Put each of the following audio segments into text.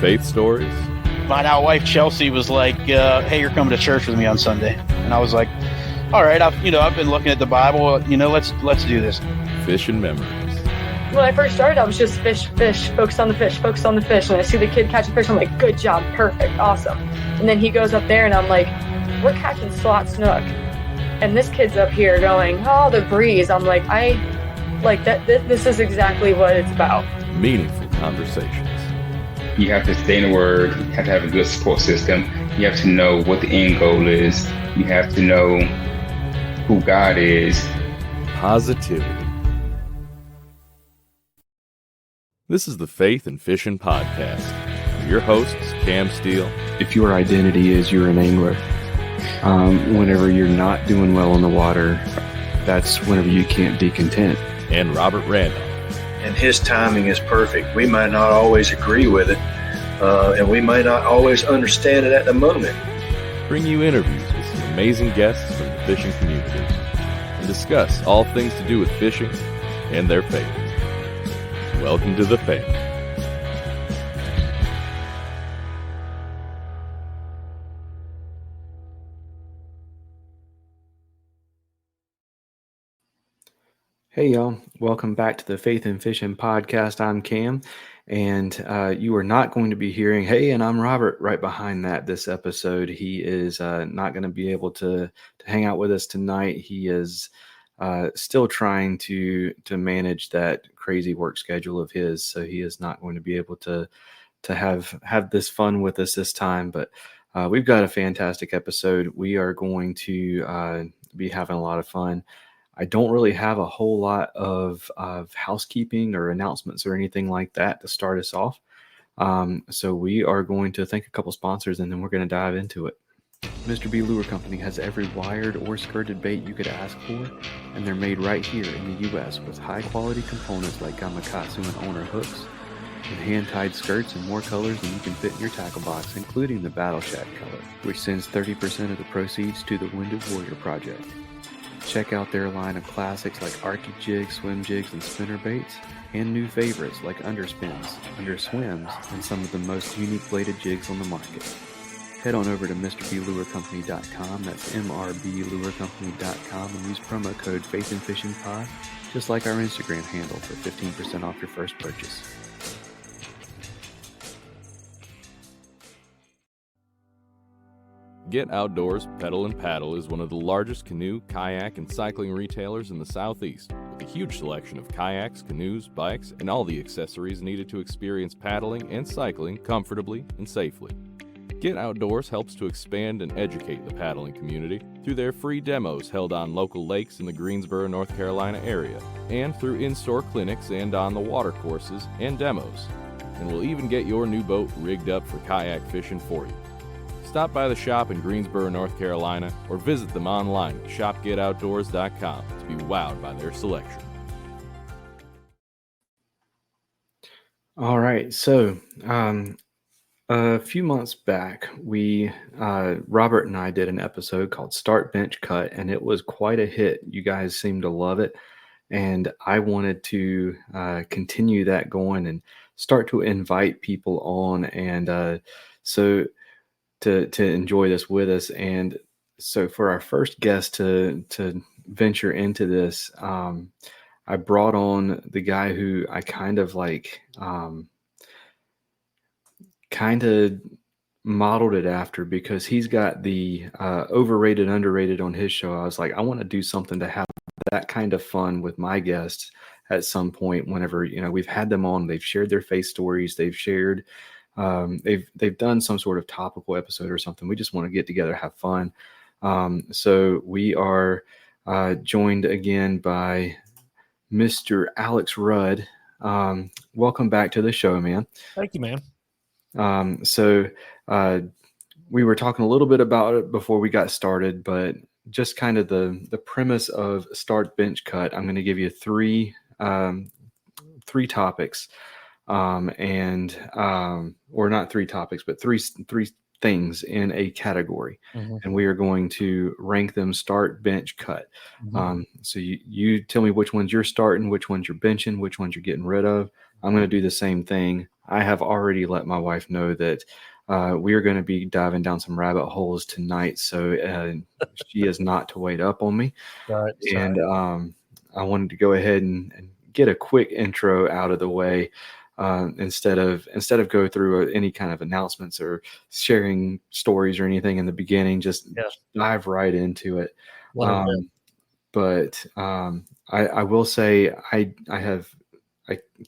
faith stories, My now wife Chelsea was like, "Hey, you're coming to church with me on Sunday," and I was like, "All right, I've been looking at the Bible. Let's do this." fishing memories. When I first started, I was just fish, focus on the fish, focus on the fish. And I see the kid catch a fish, I'm like, good job, perfect, awesome. And then he goes up there and I'm like, we're catching slot snook. And this kid's up here going, oh, the breeze. I'm like, this is exactly what it's about. Meaningful conversations. You have to stay in the Word. You have to have a good support system. You have to know what the end goal is. You have to know who God is. Positivity. This is the Faith and Fishing Podcast. Your hosts, Cam Steele. If your identity is you're an angler, whenever you're not doing well in the water, that's whenever you can't be content. And Robert Randolph. And his timing is perfect. We might not always agree with it, and we might not always understand it at the moment. Bring you interviews with some amazing guests from the fishing community and discuss all things to do with fishing and their faith. Welcome to the faith. Hey y'all, welcome back to the Faith and Fishing Podcast. I'm Cam, and you are not going to be hearing, hey, and I'm Robert right behind that this episode. He is not going to be able to hang out with us tonight. He is still trying to manage that crazy work schedule of his, so he is not going to be able to have this fun with us this time. But we've got a fantastic episode. We are going to be having a lot of fun. I don't really have a whole lot of housekeeping or announcements or anything like that to start us off. So we are going to thank a couple sponsors, and then we're going to dive into it. Mr. B Lure Company has every wired or skirted bait you could ask for, and they're made right here in the U.S. with high-quality components like Gamakatsu and owner hooks, and hand-tied skirts in more colors than you can fit in your tackle box, including the Battle Shack color, which sends 30% of the proceeds to the Wounded Warrior Project. Check out their line of classics like Arctic jigs, swim jigs, and spinner baits, and new favorites like underspins, underswims, and some of the most unique bladed jigs on the market. Head on over to MrBLureCompany.com, that's MRBLureCompany.com, and use promo code faithnfishn, just like our Instagram handle, for 15% off your first purchase. Get Outdoors Pedal and Paddle is one of the largest canoe, kayak, and cycling retailers in the Southeast, with a huge selection of kayaks, canoes, bikes, and all the accessories needed to experience paddling and cycling comfortably and safely. Get Outdoors helps to expand and educate the paddling community through their free demos held on local lakes in the Greensboro, North Carolina area, and through in-store clinics and on the water courses and demos, and will even get your new boat rigged up for kayak fishing for you. Stop by the shop in Greensboro, North Carolina, or visit them online at shopgetoutdoors.com to be wowed by their selection. All right, so a few months back, Robert and I did an episode called Start Bench Cut, and it was quite a hit. You guys seemed to love it, and I wanted to continue that going and start to invite people on, and so to enjoy this with us. And so for our first guest to venture into this, I brought on the guy who I kind of modeled it after, because he's got the overrated, underrated on his show. I was like, I want to do something to have that kind of fun with my guests at some point. Whenever, we've had them on, they've shared their faith stories, they've shared, they've done some sort of topical episode or something. We just want to get together, have fun. So we are joined again by Mr. Alex Rudd. Welcome back to the show, man. Thank you, man. So we were talking a little bit about it before we got started, but just kind of the premise of Start Bench Cut. I'm going to give you three topics, or not three topics, but three things in a category, and we are going to rank them start, bench, cut. So you tell me which ones you're starting, which ones you're benching, which ones you're getting rid of. I'm going to do the same thing. I have already let my wife know that we are going to be diving down some rabbit holes tonight, so she is not to wait up on me. Right. And I wanted to go ahead and get a quick intro out of the way instead of go through any kind of announcements or sharing stories or anything in the beginning. Just dive right into it. But I will say I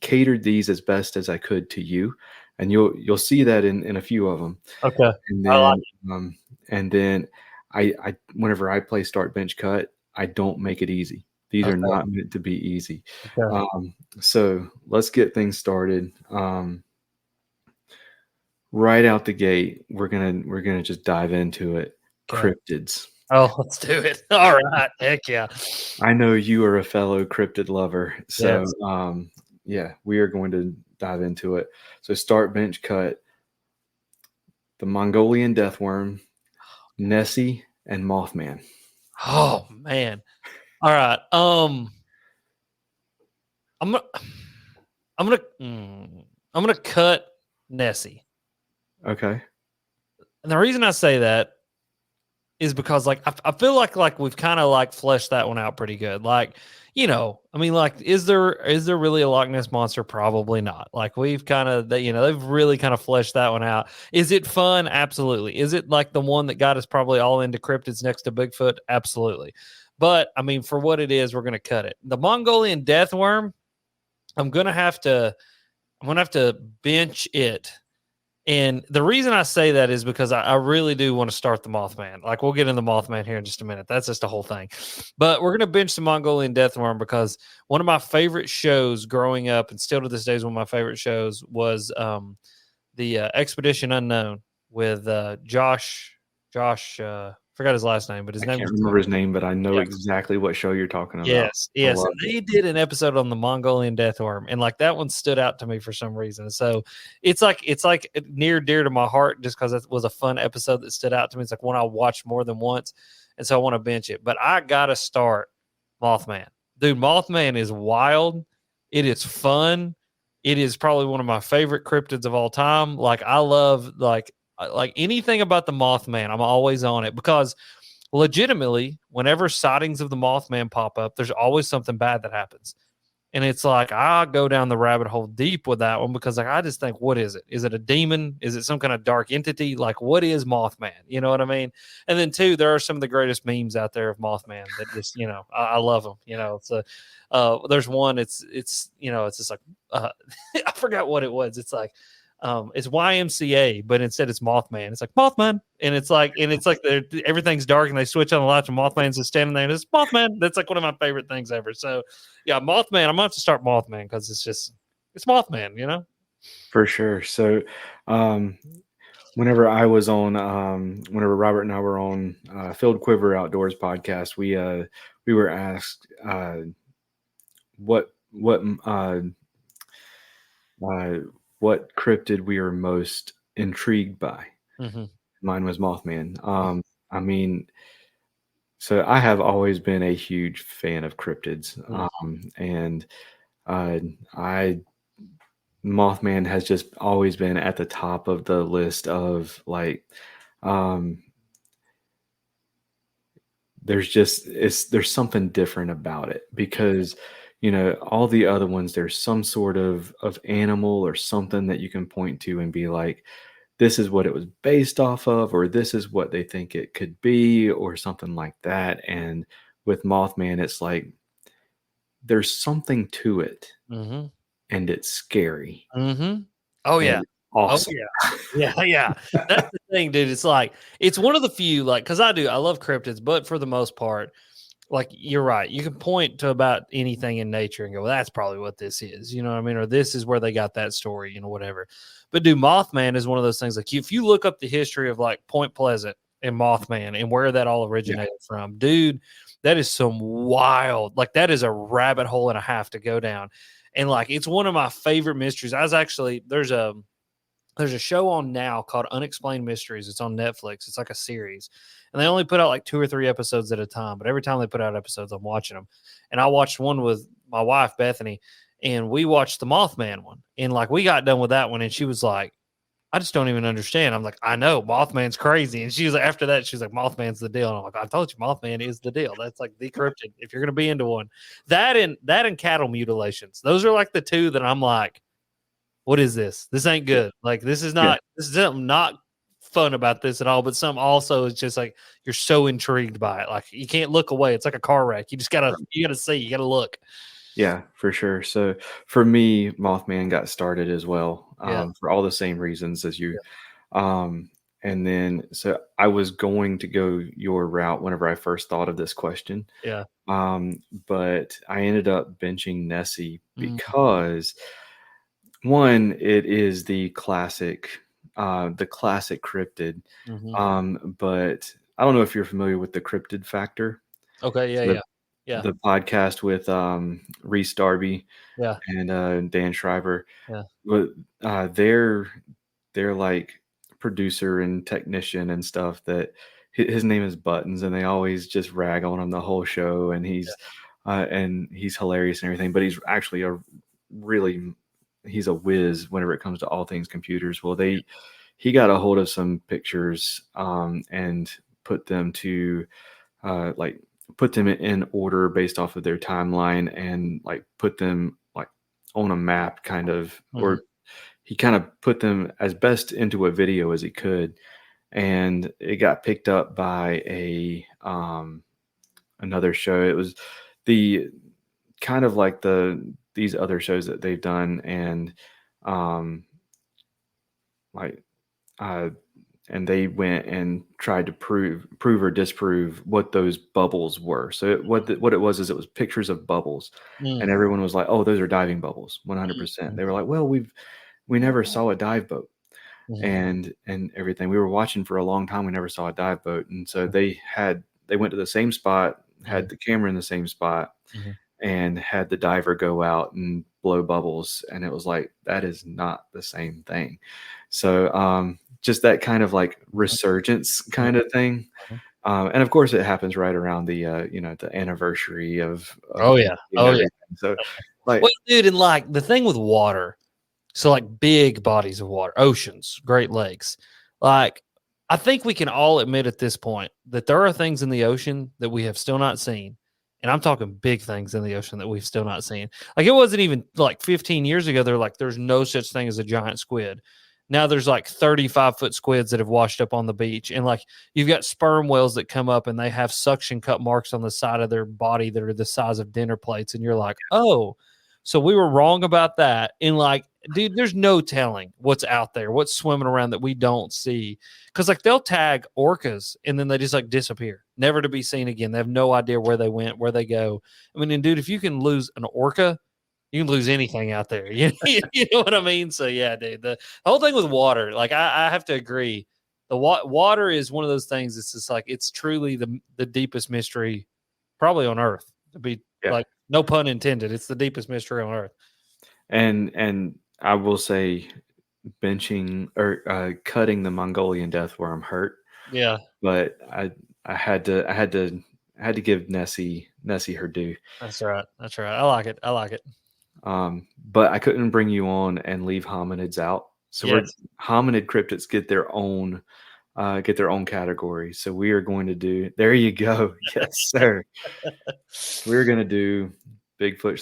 catered these as best as I could to you, and you'll see that in a few of them. Okay. And I like then and then I whenever I play start bench cut, I don't make it easy. These are not meant to be easy. Okay. So let's get things started. Right out the gate, we're gonna just dive into it. Okay. Cryptids. Oh, let's do it. All right. Heck yeah. I know you are a fellow cryptid lover, so Yes. we are going to dive into it. So start bench cut. The Mongolian deathworm, Nessie, and Mothman. Oh man. All right. I'm gonna cut Nessie. Okay. And the reason I say that is because like I feel like we've kind of like fleshed that one out pretty good. Like, you know, I mean, like, is there really a Loch Ness monster? Probably not. Like we've kind of they've really kind of fleshed that one out. Is it fun? Absolutely. Is it like the one that got us probably all into cryptids next to Bigfoot? Absolutely. But I mean, for what it is, we're gonna cut it. The Mongolian deathworm, I'm gonna have to bench it. And the reason I say that is because I really do want to start the Mothman. Like, we'll get into the Mothman here in just a minute. That's just the whole thing. But we're going to bench the Mongolian deathworm because one of my favorite shows growing up, and still to this day is one of my favorite shows, was the Expedition Unknown with Josh. Forgot his last name, but his name. I can't remember his name, but I know exactly what show you're talking about. Yes. And they did an episode on the Mongolian deathworm, and like that one stood out to me for some reason. So it's like near dear to my heart just because it was a fun episode that stood out to me. It's like one I watched more than once, and so I want to bench it. But I gotta start Mothman, dude. Mothman is wild. It is fun. It is probably one of my favorite cryptids of all time. Like, I love like anything about the Mothman. I'm always on it because legitimately, whenever sightings of the Mothman pop up, there's always something bad that happens. And it's like, I go down the rabbit hole deep with that one because like I just think, what is it? Is it a demon? Is it some kind of dark entity? Like, what is Mothman? You know what I mean? And then two, there are some of the greatest memes out there of Mothman that just, I love them. It's there's one, it's just like, I forgot what it was. It's like, it's YMCA, but instead it's Mothman. It's like Mothman, and it's like everything's dark, and they switch on the lights, and Mothman's just standing there, and it's Mothman. That's like one of my favorite things ever. So, yeah, Mothman. I'm gonna have to start Mothman because it's Mothman, For sure. So, whenever I was on, whenever Robert and I were on Field Quiver Outdoors podcast, we were asked what cryptid we were most intrigued by. Mm-hmm. Mine was Mothman. I mean, so I have always been a huge fan of cryptids, and Mothman has just always been at the top of the list of like, there's something different about it because all the other ones, there's some sort of animal or something that you can point to and be like, this is what it was based off of, or this is what they think it could be, or something like that. And with Mothman, it's like there's something to it, and it's scary. Oh yeah, awesome. Oh yeah. That's the thing, dude. It's like it's one of the few, like, because I love cryptids, but for the most part, like, you're right. You can point to about anything in nature and go, well, that's probably what this is. You know what I mean? Or this is where they got that story, whatever. But dude, Mothman is one of those things. Like, if you look up the history of like Point Pleasant and Mothman and where that all originated from, dude, that is some wild, like, that is a rabbit hole and a half to go down. And like, it's one of my favorite mysteries. There's a show on now called Unexplained Mysteries. It's on Netflix. It's like a series. And they only put out like 2 or 3 episodes at a time. But every time they put out episodes, I'm watching them. And I watched one with my wife, Bethany. and we watched the Mothman one, and like we got done with that one, and she was like, I just don't even understand. I'm like, I know Mothman's crazy. And she was like, after that, she was like, Mothman's the deal. And I'm like, I told you, Mothman is the deal. That's like the cryptid if you're going to be into one. That and cattle mutilations. Those are like the two that I'm like, what is this? This ain't good. Like, this is something not fun about this at all. But some also is just like, you're so intrigued by it. Like, you can't look away. It's like a car wreck. You just gotta see, you gotta look. Yeah, for sure. So for me, Mothman got started as well, for all the same reasons as you. And then, so I was going to go your route whenever I first thought of this question. Yeah. But I ended up benching Nessie because one, it is the classic cryptid. But I don't know if you're familiar with the cryptid factor. Okay. So the podcast with Reese Darby and Dan Schreiber. But they're like producer and technician and stuff. That his name is Buttons, and they always just rag on him the whole show. And he's hilarious and everything. But he's actually he's a whiz whenever it comes to all things computers. Well, he got a hold of some pictures and put them to put them in order based off of their timeline, and like put them like on a map kind of, or he kind of put them as best into a video as he could. And it got picked up by another show. It was the kind of like these other shows that they've done. And and they went and tried to prove or disprove what those bubbles were. So what it was is it was pictures of bubbles, and everyone was like, "Oh, those are diving bubbles, 100%." They were like, "Well, we never saw a dive boat, and everything. We were watching for a long time. We never saw a dive boat." And so they went to the same spot, had the camera in the same spot, and had the diver go out and blow bubbles, and it was like, that is not the same thing. So just that kind of like resurgence kind of thing. And of course it happens right around the the anniversary of so like, well, dude, and like the thing with water, so like big bodies of water, oceans, Great Lakes, like I think we can all admit at this point that there are things in the ocean that we have still not seen. And I'm talking big things in the ocean that we've still not seen. Like, it wasn't even like 15 years ago. They're like, there's no such thing as a giant squid. Now there's like 35-foot squids that have washed up on the beach. And like, you've got sperm whales that come up and they have suction cut marks on the side of their body that are the size of dinner plates. And you're like, oh, so we were wrong about that. And like, dude, there's no telling what's out there, what's swimming around that we don't see. Because like, they'll tag orcas and then they just like disappear, never to be seen again. They have no idea where they went, where they go. I mean, and dude, if you can lose an orca, you can lose anything out there. You know what I mean? So yeah, dude, the whole thing with water, like I have to agree. The water is one of those things. It's just like, it's truly the deepest mystery probably on earth, to be like, no pun intended. It's the deepest mystery on earth. And I will say, benching or cutting the Mongolian deathworm hurt. Yeah, but I had to give Nessie her due. That's right. I like it. But I couldn't bring you on and leave hominids out. So hominid cryptids get their own category. So we are going to do. There you go. Yes, sir. We're going to do Bigfoot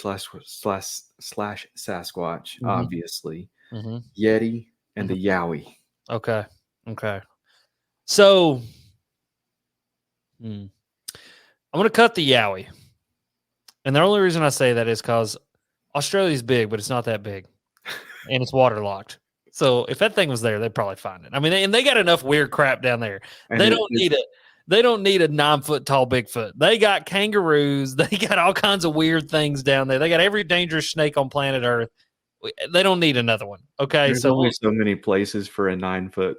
slash Sasquatch, obviously, Yeti, and the Yowie. Okay. So I'm going to cut the Yowie. And the only reason I say that is because Australia's big, but it's not that big. And it's waterlocked. So if that thing was there, they'd probably find it. I mean, and they got enough weird crap down there. And they don't need a 9-foot tall Bigfoot. They got kangaroos. They got all kinds of weird things down there. They got every dangerous snake on planet Earth. They don't need another one. Okay. There's only so many places for a 9-foot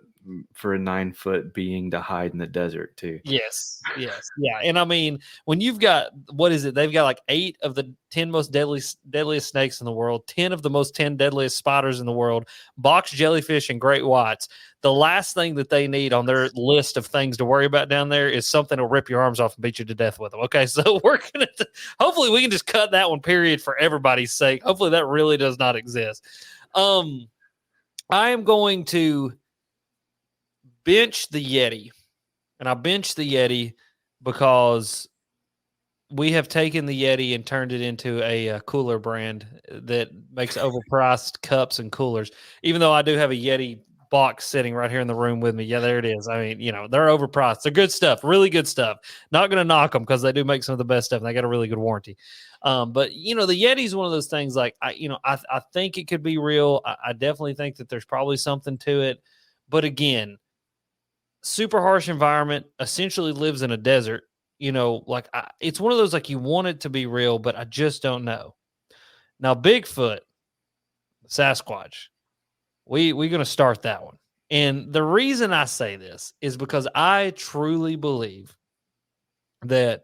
for a 9-foot being to hide in the desert too. Yes. Yeah. And I mean, when you've got, what is it? They've got like 8 of the 10 most deadliest snakes in the world, 10 of the most 10 deadliest spiders in the world, box jellyfish and great whites. The last thing that they need on their list of things to worry about down there is something to rip your arms off and beat you to death with them. Okay. So we're going to, hopefully we can just cut that one, period, for everybody's sake. Hopefully that really does not exist. I am going to bench the Yeti. And I bench the Yeti because we have taken the Yeti and turned it into a cooler brand that makes overpriced cups and coolers. Even though I do have a Yeti box sitting right here in the room with me. Yeah, there it is. I mean, they're overpriced. They're good stuff, really good stuff. Not going to knock them because they do make some of the best stuff and they got a really good warranty. But the Yeti is one of those things like, I think it could be real. I definitely think that there's probably something to it. But again, super harsh environment, essentially lives in a desert. It's one of those, like, you want it to be real, but I just don't know. Now, Bigfoot, Sasquatch, we're going to start that one. And the reason I say this is because I truly believe that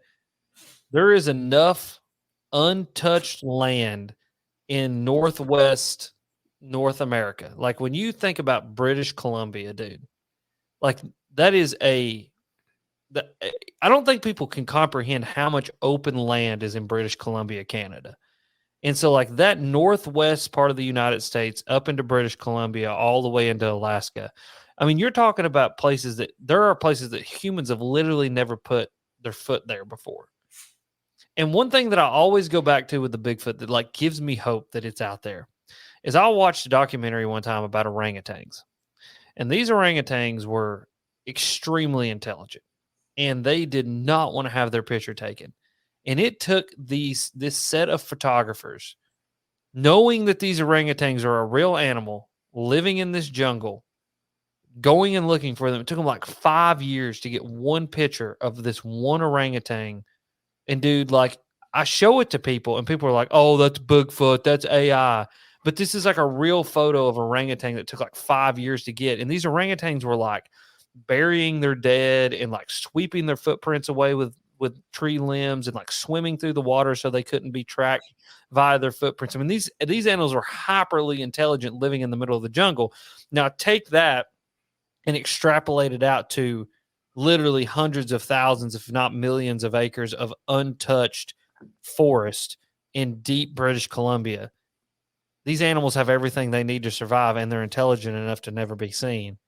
there is enough untouched land in Northwest North America. Like, when you think about British Columbia, dude, like, that is I don't think people can comprehend how much open land is in British Columbia, Canada. And so, like, that northwest part of the United States up into British Columbia, all the way into Alaska. I mean, you're talking about there are places that humans have literally never put their foot there before. And one thing that I always go back to with the Bigfoot that, like, gives me hope that it's out there is I watched a documentary one time about orangutans. And these orangutans were extremely intelligent, and they did not want to have their picture taken. And it took this set of photographers, knowing that these orangutans are a real animal living in this jungle, going and looking for them. It took them like 5 years to get one picture of this one orangutan. And dude, like, I show it to people and people are like, oh, that's Bigfoot, that's AI. But this is like a real photo of orangutan that took like 5 years to get. And these orangutans were like burying their dead and like sweeping their footprints away with tree limbs and like swimming through the water so they couldn't be tracked via their footprints. I mean, these animals are hyperly intelligent living in the middle of the jungle. Now take that and extrapolate it out to literally hundreds of thousands, if not millions of acres of untouched forest in deep British Columbia. These animals have everything they need to survive, and they're intelligent enough to never be seen.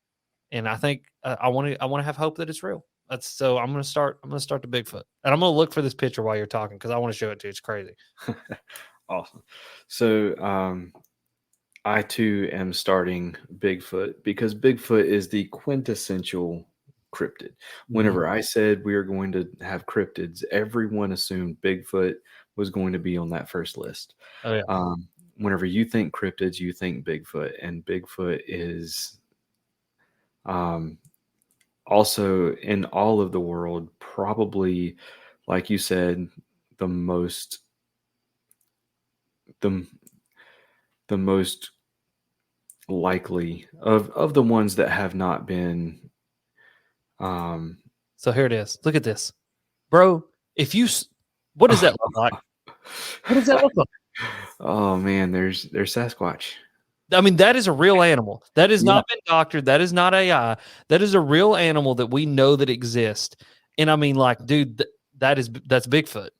And I think I want to have hope that it's real. So I'm going to start the Bigfoot, and I'm going to look for this picture while you're talking because I want to show it to you. It's crazy. Awesome. So I too am starting Bigfoot because Bigfoot is the quintessential cryptid. Whenever I said we are going to have cryptids, everyone assumed Bigfoot was going to be on that first list. Oh yeah. Whenever you think cryptids, you think Bigfoot, and Bigfoot is also in all of the world, probably, like you said, the most likely of the ones that have not been. So here it is. Look at this, bro. What does that look like? What does that look like? Oh man, there's Sasquatch. I mean, that is a real animal. That has not been doctored. That is not AI. That is a real animal that we know that exists. And I mean, like, dude, that's Bigfoot.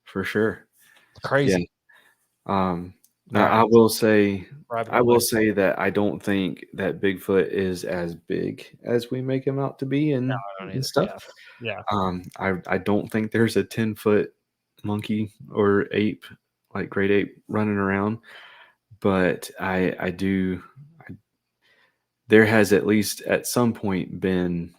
For sure. Crazy. Yeah. Now I will say that I don't think that Bigfoot is as big as we make him out to be and stuff. Yeah. I don't think there's a 10-foot monkey or ape, like great ape, running around. But I do. There has at least at some point been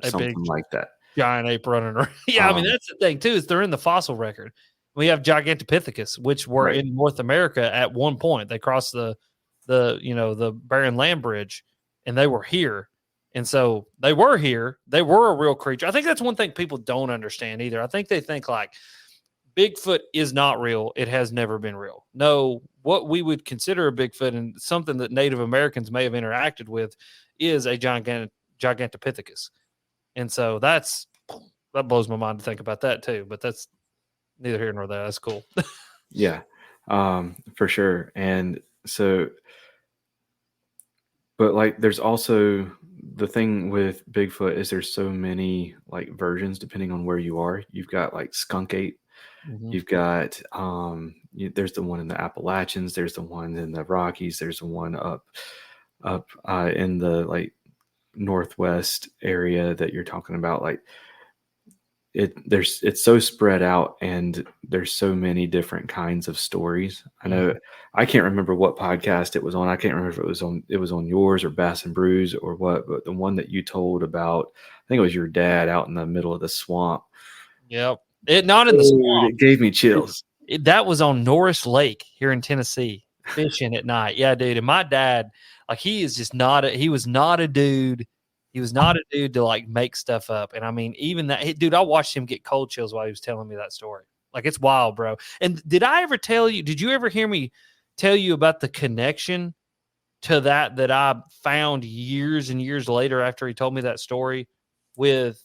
something like that. Giant ape running around. Yeah, I mean, that's the thing too, is they're in the fossil record. We have Gigantopithecus, which were in North America at one point. They crossed the Barren Land Bridge, and they were here. And so they were here. They were a real creature. I think that's one thing people don't understand either. I think they think like Bigfoot is not real. It has never been real. No, what we would consider a Bigfoot and something that Native Americans may have interacted with is a Gigantopithecus. And so that blows my mind to think about that too, but that's neither here nor there. That's cool. Yeah, for sure. And so, but like, there's also the thing with Bigfoot is there's so many like versions depending on where you are. You've got like skunk ape. Mhm. You've got there's the one in the Appalachians. There's the one in the Rockies. There's the one up in the like northwest area that you're talking about. Like it's so spread out, and there's so many different kinds of stories. I know I can't remember what podcast it was on. I can't remember if it was on yours or Bass and Brews or what, but the one that you told about, I think it was your dad out in the middle of the swamp. Yep. It not in the swamp. It gave me chills. That was on Norris Lake here in Tennessee, fishing at night. Yeah, dude. And my dad, like, he was not a dude. He was not a dude to like make stuff up. And I mean, even that, dude, I watched him get cold chills while he was telling me that story. Like, it's wild, bro. And did you ever hear me tell you about the connection to that I found years and years later after he told me that story with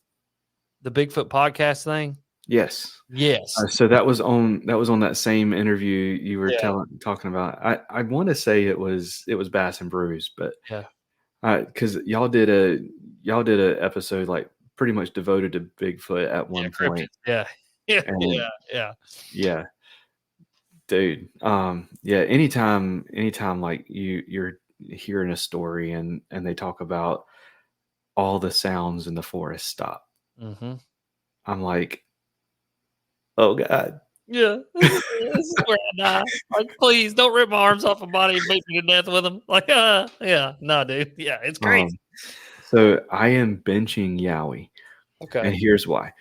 the Bigfoot podcast thing? Yes. Yes. So that was on that same interview you were talking about. I want to say it was Bass and Brews, but yeah, because y'all did a episode like pretty much devoted to Bigfoot at one point. Yeah. Dude. Anytime like you're hearing a story and they talk about all the sounds in the forest stop. Mm-hmm. I'm like, oh God. Yeah. This is where I die. Like, please don't rip my arms off my body and beat me to death with them. Like, yeah, no, dude. Yeah, it's crazy. So I am benching Yowie. Okay. And here's why.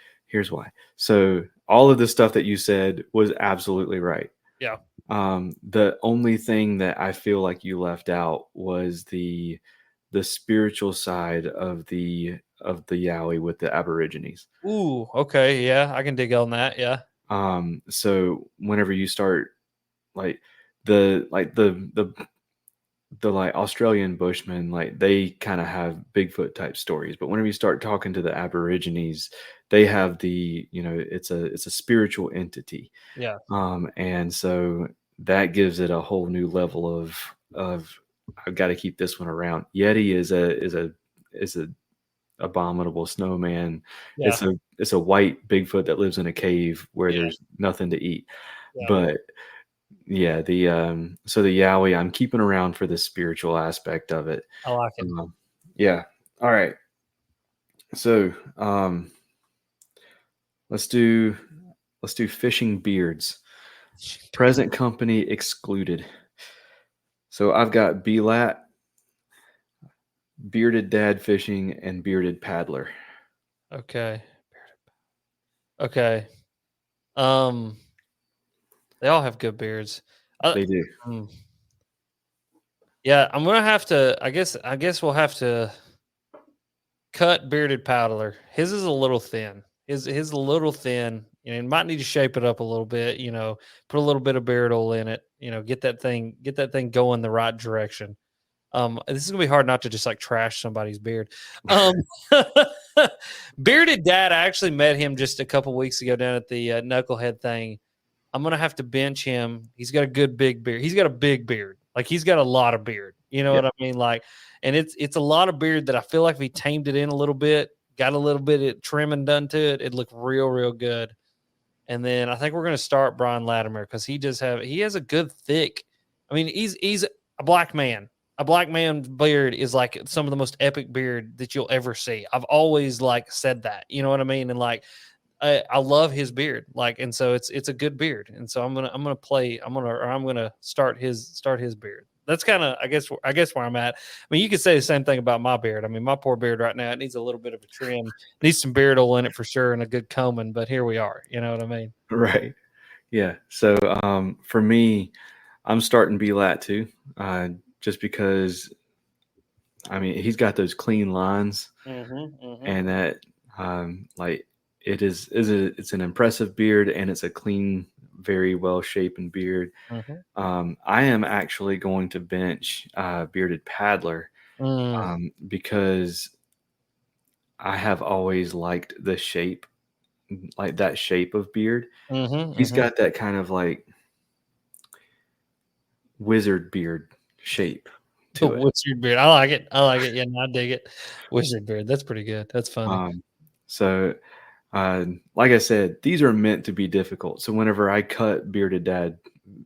So all of the stuff that you said was absolutely right. Yeah. The only thing that I feel like you left out was the spiritual side of the Yowie with the Aborigines. Ooh, okay, yeah, I can dig on that. Yeah. So whenever you start like the Australian Bushmen, like they kind of have Bigfoot type stories, but whenever you start talking to the Aborigines, they have it's a spiritual entity. Yeah. And so that gives it a whole new level of I've got to keep this one around. Yeti is a abominable snowman. Yeah. It's a white Bigfoot that lives in a cave where there's nothing to eat. Yeah. But yeah, so the Yowie I'm keeping around for the spiritual aspect of it. I like it. Yeah. All right. So let's do fishing beards. Present company excluded. So I've got B-Lat, bearded dad fishing, and bearded paddler. Okay. Okay. They all have good beards. They do. Yeah, I'm gonna have to. I guess we'll have to cut bearded paddler. His is a little thin. His a little thin. Might need to shape it up a little bit. Put a little bit of beard oil in it. Get that thing going the right direction. This is gonna be hard not to just like trash somebody's beard. Bearded dad, I actually met him just a couple weeks ago down at the Knucklehead thing. I'm gonna have to bench him. He's got a good big beard. He's got a big beard. Like, he's got a lot of beard. You know what I mean? Like, and it's a lot of beard that I feel like if he tamed it in a little bit, got a little bit of trimming done to it, it'd look real, real good. And then I think we're gonna start Brian Latimer because he has a good thick. I mean, he's a black man. A black man's beard is like some of the most epic beard that you'll ever see. I've always like said that, you know what I mean? And like, I love his beard. Like, and so it's a good beard. And so I'm gonna start his beard. That's kind of, I guess where I'm at. I mean, you could say the same thing about my beard. I mean, my poor beard right now, it needs a little bit of a trim, needs some beard oil in it for sure, and a good combing, but here we are. You know what I mean? Right. Yeah. So, for me, I'm starting B-Lat too. Just because, I mean, he's got those clean lines, and that, like, it's an impressive beard, and it's a clean very well shapen beard. I am actually going to bench bearded paddler because I have always liked the shape, like that shape of beard. He's got that kind of like wizard beard shape to it. Wizard beard. I like it. I like it. Yeah, no, I dig it. Wizard beard. That's pretty good. That's funny. So, like I said, these are meant to be difficult. So whenever I cut Bearded Dad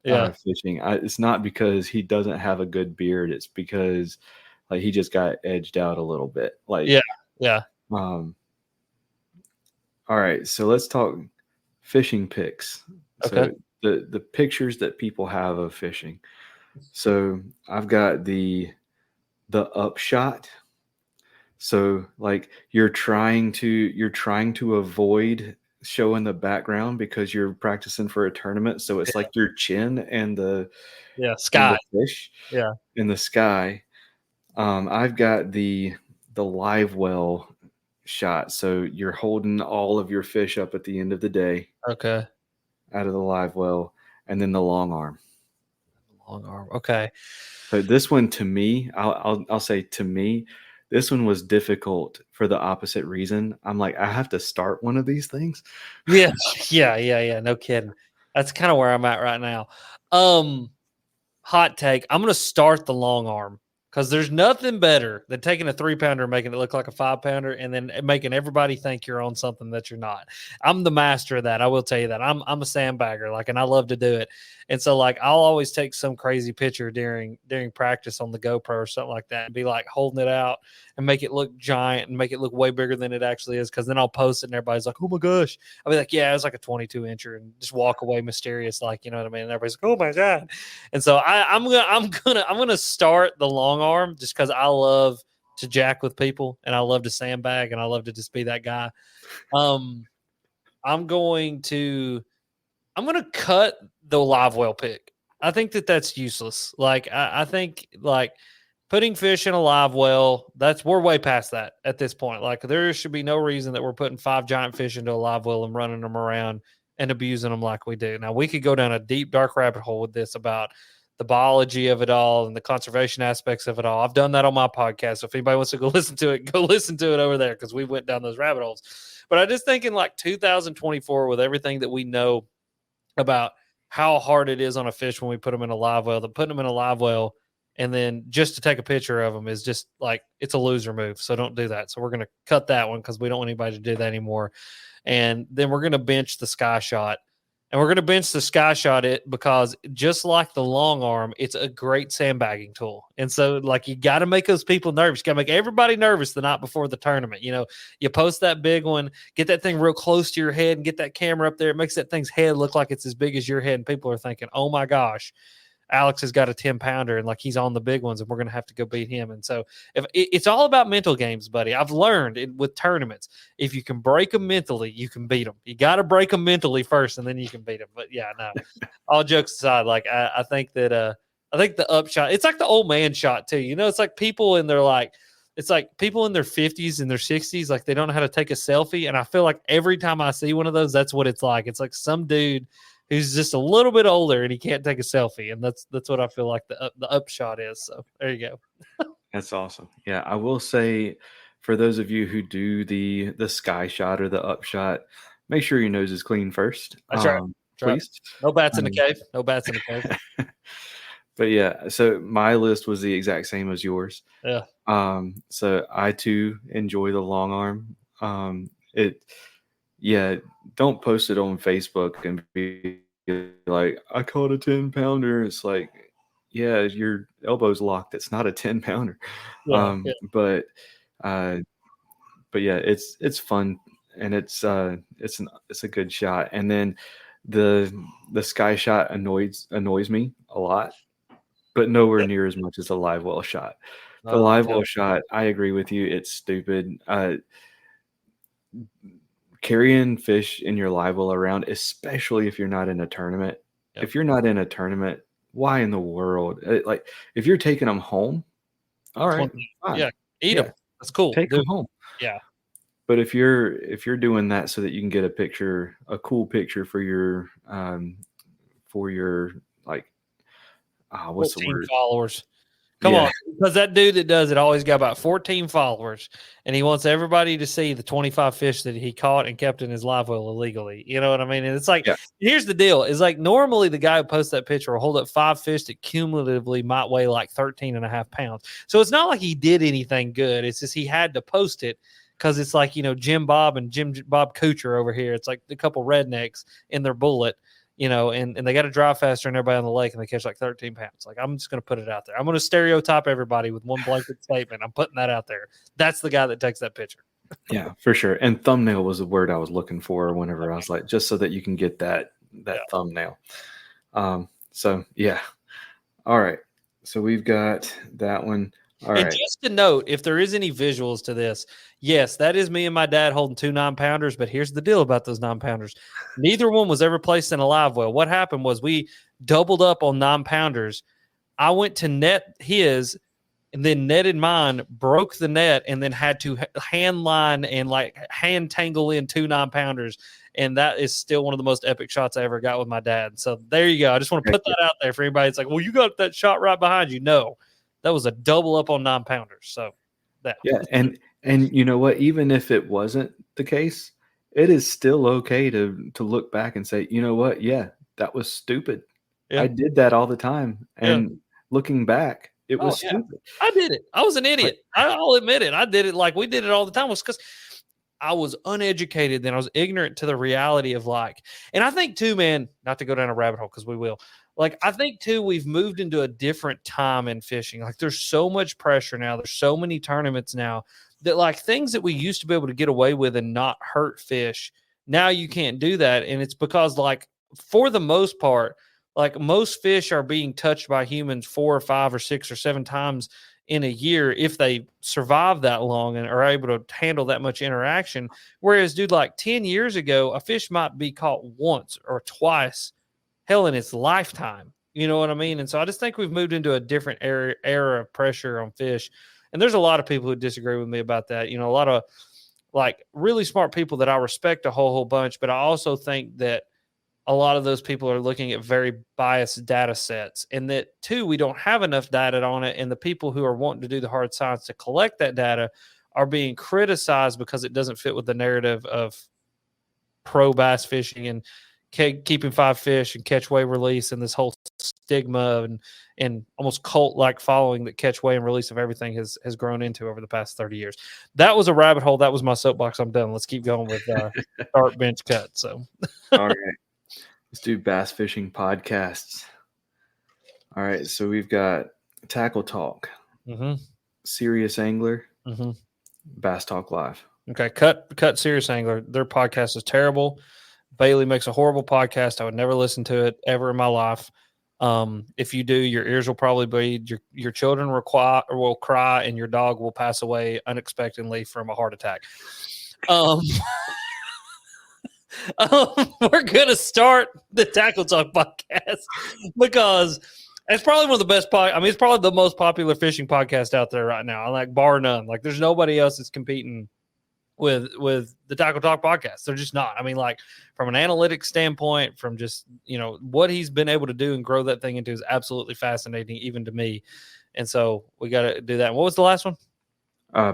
fishing, it's not because he doesn't have a good beard. It's because like he just got edged out a little bit. Like yeah. All right, so let's talk fishing pics. Okay. So the pictures that people have of fishing. So I've got the upshot. So like you're trying to avoid showing the background because you're practicing for a tournament. So it's like your chin and the sky, and the fish in the sky. I've got the live well shot. So you're holding all of your fish up at the end of the day. Okay. Out of the live well, and then the long arm. Long arm. Okay. So this one, to me, I'll say to me, this one was difficult for the opposite reason. I'm like, I have to start one of these things. Yeah. No kidding. That's kind of where I'm at right now. Hot take. I'm going to start the long arm because there's nothing better than taking a 3-pounder and making it look like a 5-pounder and then making everybody think you're on something that you're not. I'm the master of that. I will tell you that. I'm a sandbagger, like, and I love to do it. And so, like, I'll always take some crazy picture during practice on the GoPro or something like that and be like holding it out and make it look giant and make it look way bigger than it actually is. Because then I'll post it and everybody's like, "Oh my gosh!" I'll be like, "Yeah, it was like a 22-incher," and just walk away mysterious, like, you know what I mean. And everybody's like, "Oh my god!" And so I'm gonna start the long arm just because I love to jack with people and I love to sandbag and I love to just be that guy. I'm going to cut the live well pick. I think that's useless. Like I think like putting fish in a live well, we're way past that at this point. Like there should be no reason that we're putting 5 giant fish into a live well and running them around and abusing them like we do. Now we could go down a deep dark rabbit hole with this about the biology of it all and the conservation aspects of it all. I've done that on my podcast. So if anybody wants to go listen to it, go listen to it over there because we went down those rabbit holes. But I just think in like 2024 with everything that we know about how hard it is on a fish when we put them in a live well, that putting them in a live well and then just to take a picture of them is just like, it's a loser move. So don't do that. So we're going to cut that one because we don't want anybody to do that anymore. And then we're going to bench the sky shot. And we're going to bench the sky shot it because just like the long arm, it's a great sandbagging tool. And so like you got to make those people nervous. You got to make everybody nervous the night before the tournament. You know, you post that big one, get that thing real close to your head and get that camera up there. It makes that thing's head look like it's as big as your head. And people are thinking, oh my gosh, Alex has got a 10-pounder and like he's on the big ones and we're going to have to go beat him. And so if it's all about mental games, buddy. I've learned with tournaments, if you can break them mentally, you can beat them. You got to break them mentally first and then you can beat them. But yeah, no, all jokes aside, like I think that, I think the upshot, it's like the old man shot too. You know, it's like people in their it's like people in their 50s and their 60s, like they don't know how to take a selfie. And I feel like every time I see one of those, that's what it's like. It's like some dude who's just a little bit older and he can't take a selfie. And that's what I feel like the upshot is. So there you go. That's awesome. Yeah. I will say for those of you who do the sky shot or the upshot, make sure your nose is clean first. That's right. Please. No bats in the cave. No bats in the cave. But yeah, so my list was the exact same as yours. Yeah. So I too enjoy the long arm. Don't post it on Facebook and be like, I caught a 10-pounder. It's like, yeah, your elbow's locked. It's not a 10-pounder. Yeah, But yeah, it's fun and it's a good shot. And then the sky shot annoys me a lot, but nowhere near as much as the live well shot. The live well shot, I agree with you. It's stupid. Carrying fish in your live well around, especially if you're not in a tournament. Yep. If you're not in a tournament, why in the world? Like if you're taking them home, all right, fine. Yeah, eat them. That's cool. Take them home. Yeah. But if you're doing that so that you can get a cool picture for your for your what's the 14 word? followers. Come Yeah. on, because that dude that does it always got about 14 followers, and he wants everybody to see the 25 fish that he caught and kept in his live well illegally. You know what I mean? And it's like, Yeah. here's the deal: is like normally the guy who posts that picture will hold up 5 fish that cumulatively might weigh like 13.5 pounds. So it's not like he did anything good. It's just he had to post it because it's like, Jim Bob and Jim Bob Coocher over here. It's like a couple rednecks in their bullet. And they got to drive faster than everybody on the lake, and they catch like 13 pounds. Like, I'm just going to put it out there. I'm going to stereotype everybody with one blanket statement. I'm putting that out there. That's the guy that takes that picture. Yeah, for sure. And thumbnail was the word I was looking for whenever I was like, just so that you can get that thumbnail. So yeah. All right. So we've got that one. All right. And just to note, if there is any visuals to this, yes, that is me and my dad holding 2 9-pounders. But here's the deal about those 9-pounders. Neither one was ever placed in a live well. What happened was we doubled up on 9-pounders. I went to net his and then netted mine, broke the net, and then had to hand line and like hand tangle in 2 9-pounders. And that is still one of the most epic shots I ever got with my dad. So there you go. I just want to put that out there for anybody. It's like, well, you got that shot right behind you. No. That was a double up on 9-pounders. So that. Yeah. And you know what? Even if it wasn't the case, it is still okay to look back and say, you know what? Yeah, that was stupid. Yeah. I did that all the time. And looking back, it was stupid. I did it. I was an idiot. I'll admit it. I did it like we did it all the time. It was because I was uneducated. Then I was ignorant to the reality of and I think too, man, not to go down a rabbit hole because we will. I think, too, we've moved into a different time in fishing. There's so much pressure now. There's so many tournaments now that, things that we used to be able to get away with and not hurt fish, now you can't do that. And it's because, for the most part, most fish are being touched by humans 4 or 5 or 6 or 7 times in a year if they survive that long and are able to handle that much interaction. Whereas, dude, 10 years ago, a fish might be caught once or twice, hell, in its lifetime. You know what I mean? And so I just think we've moved into a different era of pressure on fish. And there's a lot of people who disagree with me about that. A lot of really smart people that I respect a whole bunch, but I also think that a lot of those people are looking at very biased data sets, and that too, we don't have enough data on it. And the people who are wanting to do the hard science to collect that data are being criticized because it doesn't fit with the narrative of pro bass fishing and keeping 5 fish and catch, weigh, release, and this whole stigma and almost cult-like following that catch, weigh, and release of everything has grown into over the past 30 years. That was a rabbit hole. That was my soapbox. I'm done. Let's keep going with start, bench, cut. So, all right, let's do bass fishing podcasts. All right, so we've got Tackle Talk, Serious Angler, Bass Talk Live. Okay, cut Serious Angler. Their podcast is terrible. Bailey makes a horrible podcast. I would never listen to it ever in my life. If you do, your ears will probably bleed. Your children will cry, and your dog will pass away unexpectedly from a heart attack. We're gonna start the Tackle Talk podcast because it's probably one of the best. It's probably the most popular fishing podcast out there right now. Bar none. There's nobody else that's competing with the Tackle Talk podcast. They're just not. From an analytics standpoint, from just, what he's been able to do and grow that thing into is absolutely fascinating, even to me. And so we got to do that. And what was the last one?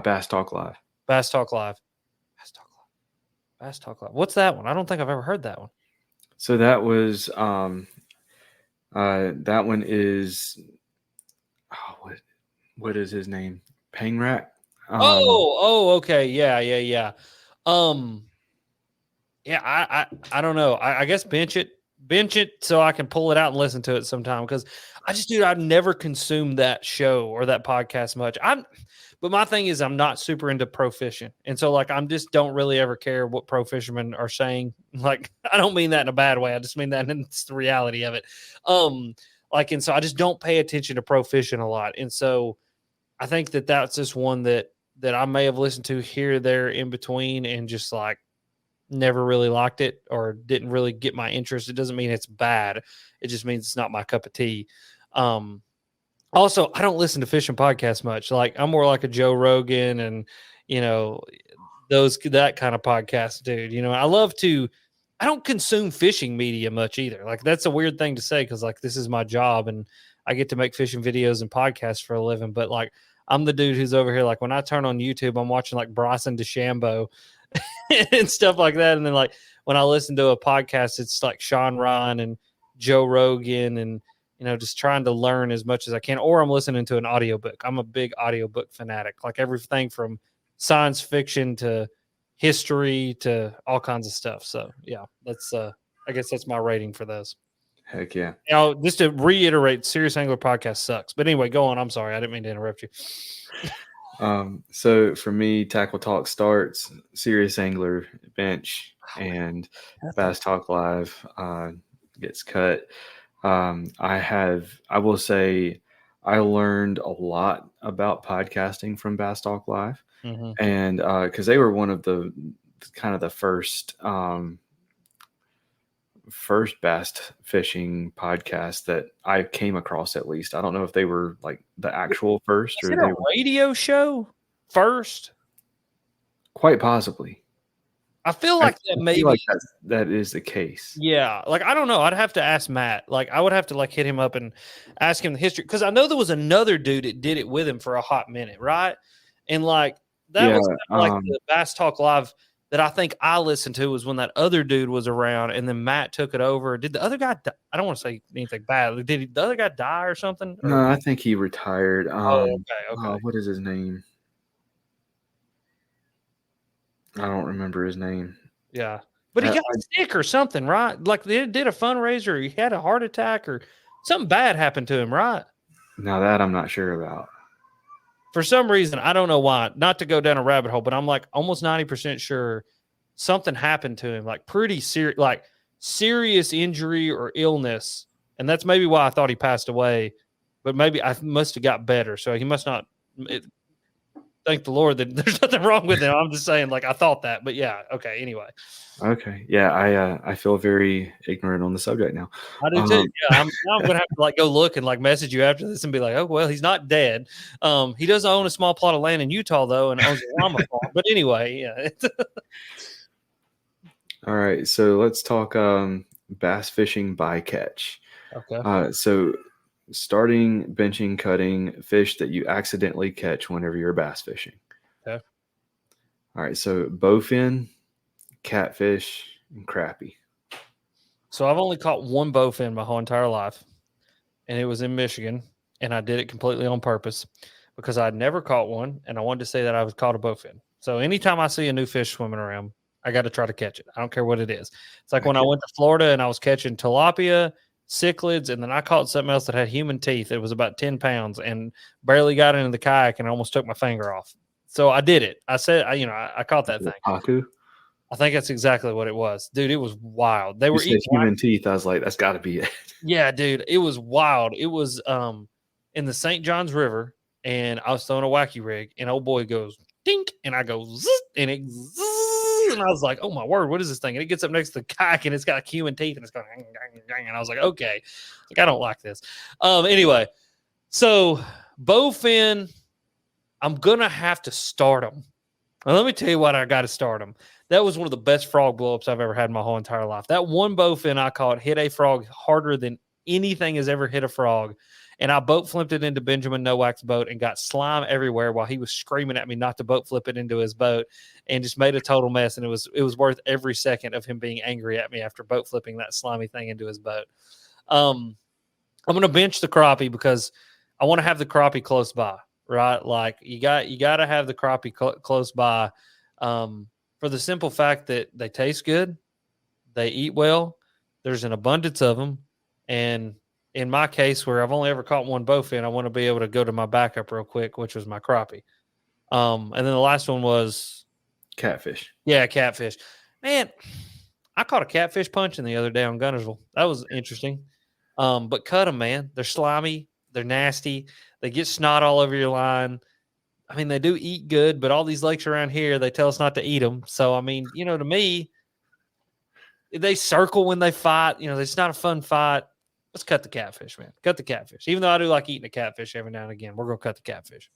Bass Talk Live. Bass Talk Live. Bass Talk Live. Bass Talk Live. What's that one? I don't think I've ever heard that one. So that was, that one is, what is his name? Pangrack? Okay. Yeah. I don't know. I guess bench it so I can pull it out and listen to it sometime, because I've never consumed that show or that podcast much. But my thing is, I'm not super into pro fishing, and so I'm just don't really ever care what pro fishermen are saying. I don't mean that in a bad way. I just mean that it's the reality of it. And so I just don't pay attention to pro fishing a lot, and so I think that's just one that I may have listened to here, there, in between, and just never really liked it or didn't really get my interest. It doesn't mean it's bad. It just means it's not my cup of tea. Also, I don't listen to fishing podcasts much. I'm more like a Joe Rogan and, that kind of podcast dude. I love to I don't consume fishing media much either. Like that's a weird thing to say because like this is my job and I get to make fishing videos and podcasts for a living. But like I'm the dude who's over here. Like when I turn on YouTube, I'm watching like Bryson DeChambeau and stuff like that. And then like when I listen to a podcast, it's like Sean Ryan and Joe Rogan and just trying to learn as much as I can. Or I'm listening to an audiobook. I'm a big audiobook fanatic. Like everything from science fiction to history to all kinds of stuff. So yeah, that's I guess that's my rating for those. Heck yeah. Just to reiterate, Serious Angler podcast sucks. But anyway, go on. I'm sorry. I didn't mean to interrupt you. So for me, Tackle Talk starts, Serious Angler bench, and Bass Talk Live gets cut. I will say I learned a lot about podcasting from Bass Talk Live. Mm-hmm. And because they were one of the kind of the first bass fishing podcast that I came across, at least. I don't know if they were like the actual first Is or it a radio show first? Quite possibly. I feel like that maybe like that is the case. Yeah. Like, I don't know. I'd have to ask Matt. Like, I would have to like hit him up and ask him the history. Because I know there was another dude that did it with him for a hot minute, right? And like that was like the Bass Talk Live that I think I listened to was when that other dude was around, and then Matt took it over. Did the other guy die? I don't want to say anything bad. Did the other guy die or something? No, I think he retired. Okay. What is his name? I don't remember his name. Yeah. But he got sick or something, right? Like they did a fundraiser, or he had a heart attack, or something bad happened to him, right? Now that I'm not sure about. For some reason, I don't know why, not to go down a rabbit hole, but I'm like almost 90% sure something happened to him, like pretty serious, like serious injury or illness. And that's maybe why I thought he passed away, but maybe I must have got better. So he must not. Thank the Lord that there's nothing wrong with him. I'm just saying, like, I thought that, but yeah. Okay. Anyway. Okay. Yeah. I feel very ignorant on the subject now. I do too. Yeah. I'm going to have to like go look and like message you after this and be like, oh, well, he's not dead. He does own a small plot of land in Utah though. And owns a llama farm. But anyway, yeah. All right. So let's talk bass fishing bycatch. Okay. So starting, benching, cutting fish that you accidentally catch whenever you're bass fishing. Okay. All right. So bowfin, catfish, and crappie. So I've only caught one bowfin my whole entire life, and it was in Michigan, and I did it completely on purpose because I'd never caught one, and I wanted to say that I was caught a bowfin. So anytime I see a new fish swimming around, I got to try to catch it. I don't care what it is. It's like when I went to Florida and I was catching tilapia, cichlids, and then I caught something else that had human teeth. It was about 10 pounds and barely got into the kayak and almost took my finger off. So I did it. I said, I caught that thing. Paku? I think that's exactly what it was. Dude, it was wild. They were eating human teeth. I was like, that's got to be it. Yeah, dude, it was wild. It was in the St. Johns River, and I was throwing a wacky rig, and old boy goes, dink, and I go, zzz, and it zzz, and I was like, oh my word, what is this thing? And it gets up next to the kayak, and it's got human teeth, and it's going, and I was like, okay, like I don't like this. Anyway, so bowfin, I'm gonna have to start them. Now, let me tell you what I got to start them. That was one of the best frog blowups I've ever had in my whole entire life. That one bowfin I caught hit a frog harder than anything has ever hit a frog. And I boat flipped it into Benjamin Nowak's boat and got slime everywhere while he was screaming at me not to boat flip it into his boat and just made a total mess. And it was worth every second of him being angry at me after boat flipping that slimy thing into his boat. I'm going to bench the crappie because I want to have the crappie close by, right? Like you got to have the crappie close by for the simple fact that they taste good, they eat well, there's an abundance of them, and in my case, where I've only ever caught one bowfin, I want to be able to go to my backup real quick, which was my crappie. And then the last one was catfish. Yeah, catfish. Man, I caught a catfish punching the other day on Gunnersville. That was interesting. But cut them, man. They're slimy. They're nasty. They get snot all over your line. I mean, they do eat good, but all these lakes around here, they tell us not to eat them. So, I mean, to me, they circle when they fight. It's not a fun fight. Let's cut the catfish, man. Cut the catfish. Even though I do like eating a catfish every now and again, we're going to cut the catfish.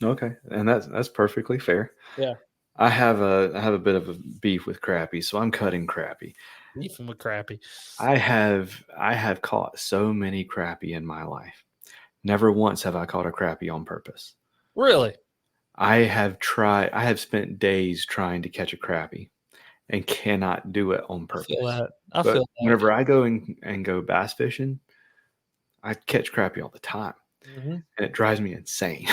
Okay. And that's perfectly fair. Yeah. I have a bit of a beef with crappie, so I'm cutting crappie. Beefing with crappie. I have caught so many crappie in my life. Never once have I caught a crappie on purpose. Really? I have spent days trying to catch a crappie and cannot do it on I feel purpose. that. I But feel that. whenever I go and go bass fishing, I catch crappie all the time, Mhm. and it drives me insane.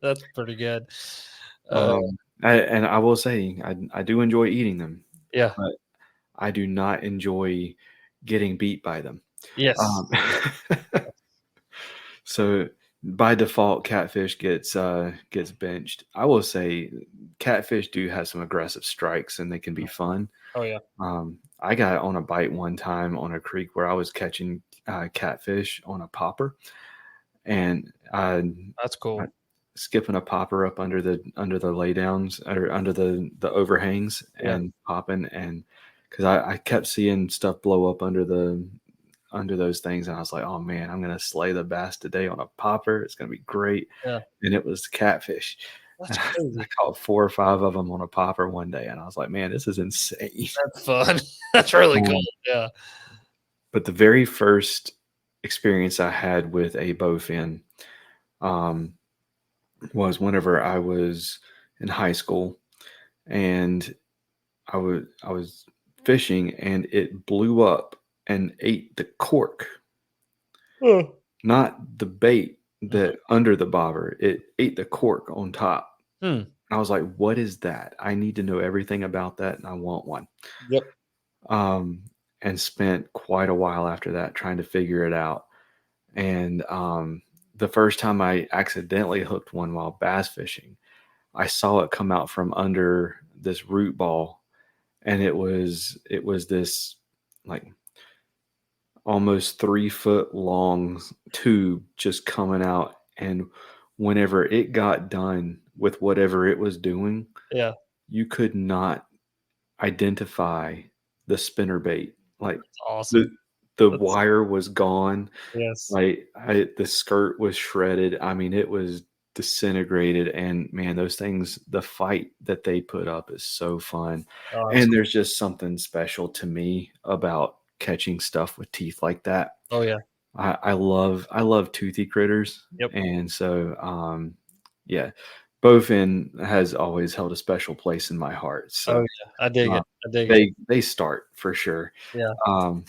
That's pretty good. And I will say, I do enjoy eating them, Yeah. but I do not enjoy getting beat by them. Yes. Um, so by default, catfish gets benched. I will say, catfish do have some aggressive strikes, and they can be fun. Oh yeah. I got on a bite one time on a creek where I was catching catfish on a popper, and That's cool. skipping a popper up under the laydowns or under the overhangs Yeah. and popping, and because I kept seeing stuff blow up under those things, and I was like, oh man, I'm gonna slay the bass today on a popper. It's gonna be great. Yeah. And it was catfish. That's I crazy. caught 4 or 5 of them on a popper one day, and I was like, man, this is insane. That's fun. That's really cool. Yeah. But the very first experience I had with a bowfin was whenever I was in high school, and I was fishing, and it blew up and ate the cork, not the bait that under the bobber. It ate the cork on top. Hmm. I was like, what is that? I need to know everything about that, and I want one. Yep. And spent quite a while after that trying to figure it out. And the first time I accidentally hooked one while bass fishing, I saw it come out from under this root ball, and it was this like almost 3 foot long tube just coming out. And whenever it got done with whatever it was doing, Yeah. you could not identify the spinner bait. Like That's awesome. the That's- wire was gone. Yes. Like the skirt was shredded. I mean, it was disintegrated. And man, those things, the fight that they put up is so fun. Oh, And there's just something special to me about catching stuff with teeth like that. oh yeah. I love toothy critters. Yep. And so yeah, bowfin has always held a special place in my heart. So Oh yeah. I dig it. I dig it. they start for sure. Yeah. All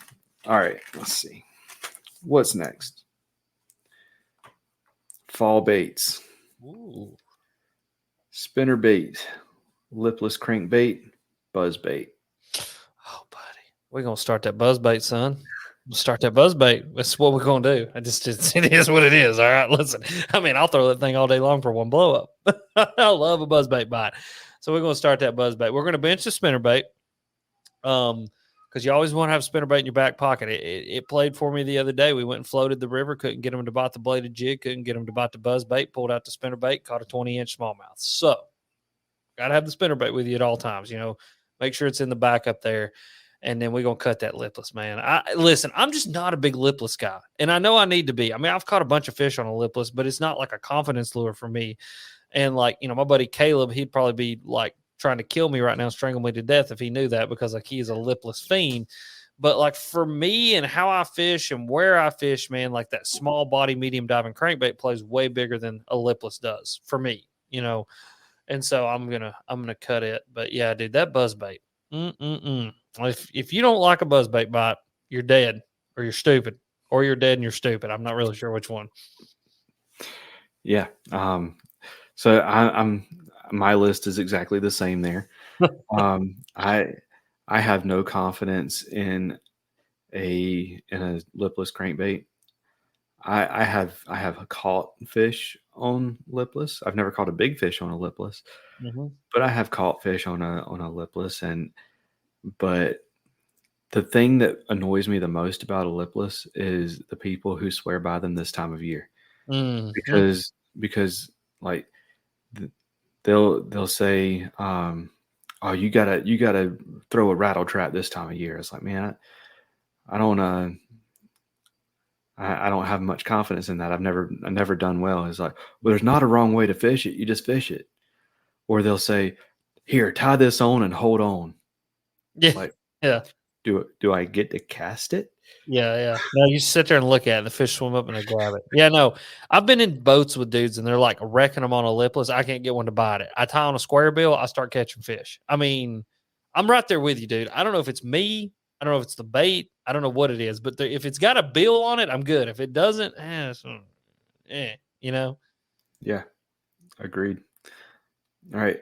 right, let's see. What's next? Fall baits. Ooh. Spinner bait, lipless crankbait, buzz bait. Oh, buddy. We're gonna start that buzz bait, son. We'll start that buzz bait. That's what we're gonna do. It is what it is. All right. Listen, I mean, I'll throw that thing all day long for one blow up. I love a buzz bait bite. So we're gonna start that buzz bait. We're gonna bench the spinner bait. Because you always want to have a spinner bait in your back pocket. It played for me the other day. We went and floated the river, couldn't get them to bite the bladed jig, couldn't get them to bite the buzz bait, pulled out the spinner bait, caught a 20-inch smallmouth. So, got to have the spinner bait with you at all times. You know, make sure it's in the back up there, and then we're gonna cut that lipless, man. Listen, I'm just not a big lipless guy, and I know I need to be. I mean, I've caught a bunch of fish on a lipless, but it's not like a confidence lure for me. And like, you know, my buddy Caleb, he'd probably be like trying to kill me right now, strangle me to death if he knew that, because like he's a lipless fiend. But like for me and how I fish and where I fish, man, like that small body medium diving crankbait plays way bigger than a lipless does for me, you know. And so I'm gonna cut it. But yeah, dude, that buzz bait. If you don't like a buzz bait bite, you're dead or you're stupid, or you're dead and you're stupid. I'm not really sure which one. Yeah. So I'm my list is exactly the same there. I have no confidence in a lipless crankbait. I have caught fish on lipless. I've never caught a big fish on a lipless, but I have caught fish on a lipless. But the thing that annoys me the most about a lipless is the people who swear by them this time of year, because like they'll say, oh, you gotta throw a rattle trap this time of year. It's like, man, I don't have much confidence in that. I've never done well. It's like, well, there's not a wrong way to fish it. You just fish it. or they'll say, "Here, tie this on and hold on." Yeah. Like, Yeah. do I get to cast it? Yeah. No, you sit there and look at it, and the fish swim up and they grab it. Yeah, no. I've been in boats with dudes and they're like wrecking them on a lipless. I can't get one to bite it. I tie on a square bill, I start catching fish. I mean, I'm right there with you, dude. I don't know if it's me. I don't know if it's the bait. I don't know what it is, but if it's got a bill on it, I'm good. If it doesn't, you know? Yeah, agreed. All right.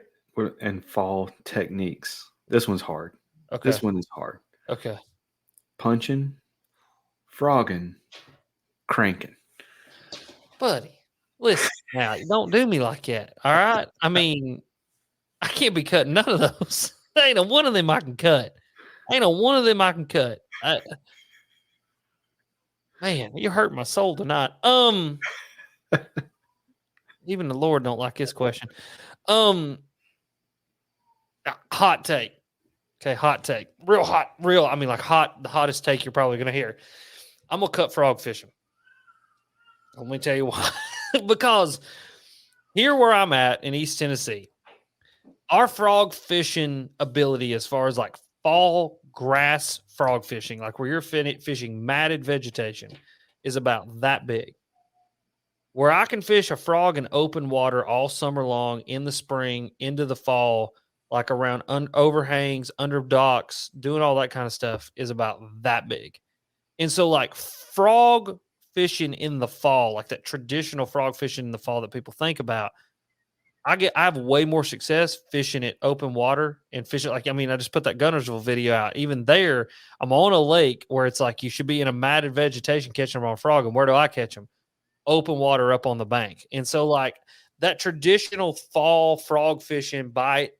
And fall techniques. This one's hard. Okay. This one is hard. Okay. Punching, frogging, cranking. Buddy, listen now. Don't do me like that. All right. I mean, I can't be cutting none of those. Ain't a one of them I can cut. Ain't a one of them I can cut. Man, you're hurting my soul tonight. Even the Lord don't like this question. Hot take. Okay, hot take. Real hot. Real. I mean, like hot. The hottest take you're probably gonna hear. I'm gonna cut frog fishing. Let me tell you why. Because here where I'm at in East Tennessee, our frog fishing ability, as far as like fall grass frog fishing, like where you're fishing matted vegetation, is about that big. Where I can fish a frog in open water all summer long, in the spring, into the fall, like around overhangs, under docks, doing all that kind of stuff, is about that big. And so, like frog fishing in the fall, like that traditional frog fishing in the fall that people think about, I have way more success fishing at open water and fishing. Like, I mean, I just put that Gunnersville video out. Even there, I'm on a lake where it's like you should be in a matted vegetation catching them on frog. And where do I catch them? Open water up on the bank. And so, like, that traditional fall frog fishing bite,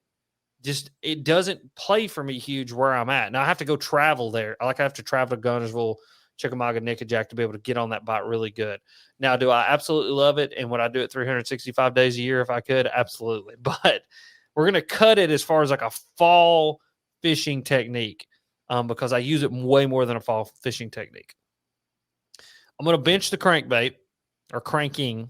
just it doesn't play for me huge where I'm at. Now I have to go travel there. I have to travel to Gunnersville, Chickamauga, Nickajack to be able to get on that bite really good. Now, do I absolutely love it? And would I do it 365 days a year if I could? Absolutely. But we're going to cut it as far as like a fall fishing technique, because I use it way more than a fall fishing technique. I'm going to bench the crankbait or cranking.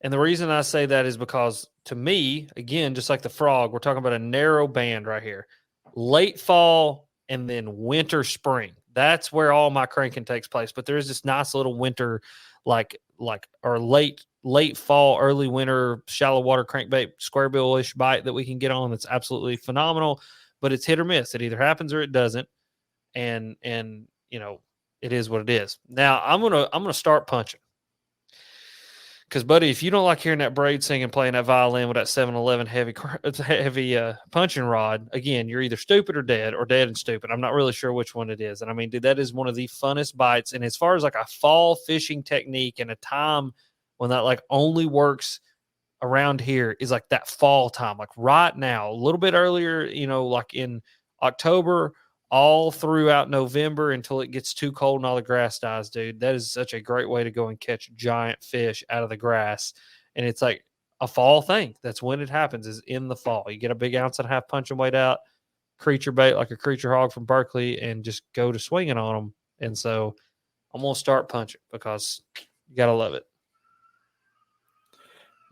And the reason I say that is because, to me, again, just like the frog, we're talking about a narrow band right here. Late fall and then winter, spring. That's where all my cranking takes place. But there is this nice little winter, or late fall, early winter, shallow water crankbait, square bill-ish bite that we can get on that's absolutely phenomenal. But it's hit or miss. It either happens or it doesn't. And you know, it is what it is. Now I'm gonna start punching. Because, buddy, if you don't like hearing that braid singing, playing that violin with that 7-Eleven heavy punching rod, again, you're either stupid or dead and stupid. I'm not really sure which one it is. And, I mean, dude, that is one of the funnest bites. And as far as, like, a fall fishing technique and a time when that, like, only works around here is, like, that fall time. Like, right now, a little bit earlier, you know, like in October, all throughout November until it gets too cold and all the grass dies, dude. That is such a great way to go and catch giant fish out of the grass. And it's like a fall thing. That's when it happens, is in the fall. You get a big 1.5-ounce punching weight out, creature bait like a creature hog from Berkeley, and just go to swinging on them. And so I'm going to start punching because you got to love it.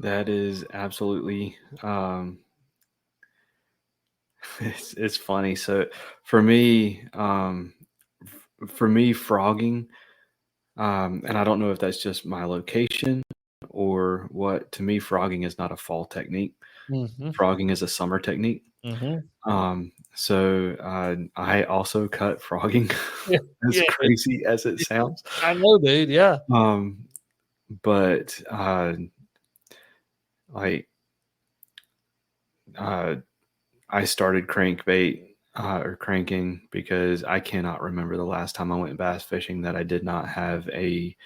That is absolutely it's funny. So for me, frogging, and I don't know if that's just my location or what. To me, frogging is not a fall technique. Mm-hmm. Frogging is a summer technique. Mm-hmm. So I also cut frogging, as crazy as it sounds. I know, dude. Yeah. But I started crankbait or cranking because I cannot remember the last time I went bass fishing that I did not have a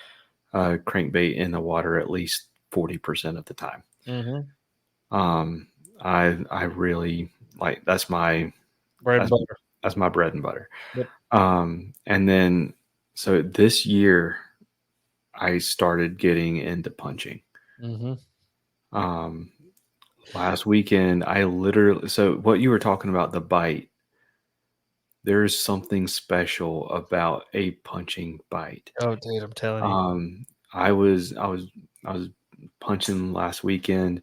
crankbait in the water at least 40% of the time. Mm-hmm. I really like, that's my bread and butter. That's my bread and butter. Yep. And then so this year I started getting into punching. Mm-hmm. Last weekend, so what you were talking about, the bite, there's something special about a punching bite. Oh, dude, I'm telling you. I was punching last weekend,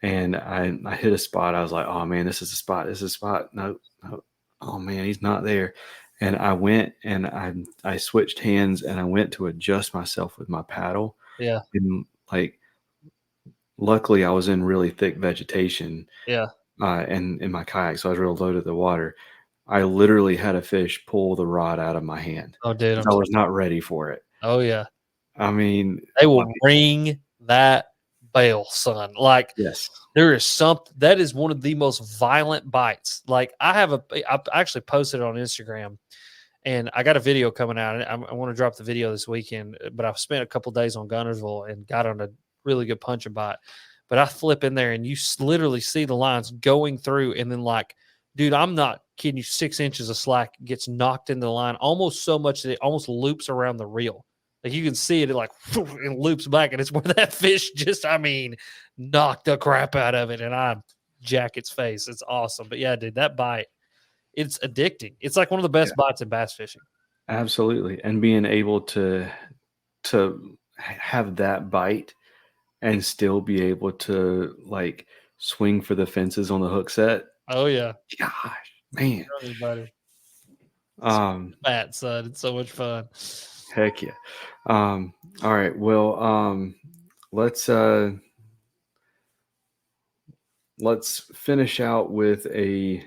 and I hit a spot. I was like, oh man, this is a spot. This is a spot. No, no. Oh man, he's not there. And I went and I switched hands and I went to adjust myself with my paddle. Yeah. And like, luckily I was in really thick vegetation. Yeah. And in my kayak, so I was real low to the water. I literally had a fish pull the rod out of my hand. Oh, dude. I was not ready for it. Oh, yeah. I mean, They will ring that bell, son. Like, yes, there is something that is one of the most violent bites. Like, I actually posted it on Instagram, and I got a video coming out. And I want to drop the video this weekend, but I've spent a couple days on Gunnersville and got on a really good punching bite. But I flip in there and you literally see the lines going through, and then like, dude, I'm not kidding you, 6 inches of slack gets knocked into the line almost so much that it almost loops around the reel. Like you can see it, like and loops back, and it's where that fish just, I mean, knocked the crap out of it, and I jack its face. It's awesome. But yeah, dude, that bite, it's addicting. It's like one of the best bites in bass fishing. Absolutely. And being able to have that bite and still be able to like swing for the fences on the hook set. Oh yeah. Gosh, man. Everybody. Fat son. It's so much fun. Heck yeah. All right. Well, let's finish out with a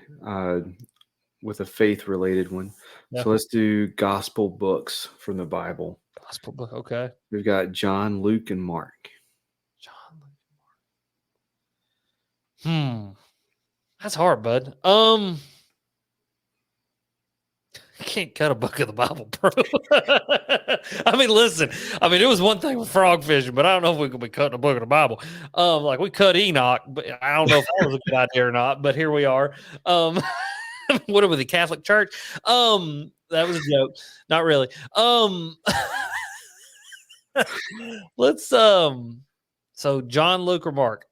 faith related one. Yeah. So let's do gospel books from the Bible. Gospel book. Okay. We've got John, Luke, and Mark. John, Luke, and Mark. That's hard, bud. I can't cut a book of the Bible, bro. I mean, listen. I mean, it was one thing with frog fishing, but I don't know if we could be cutting a book of the Bible. Like we cut Enoch, but I don't know if that was a good idea or not. But here we are. What are we, the Catholic Church? That was a joke. Not really. Let's so John, Luke, or Mark.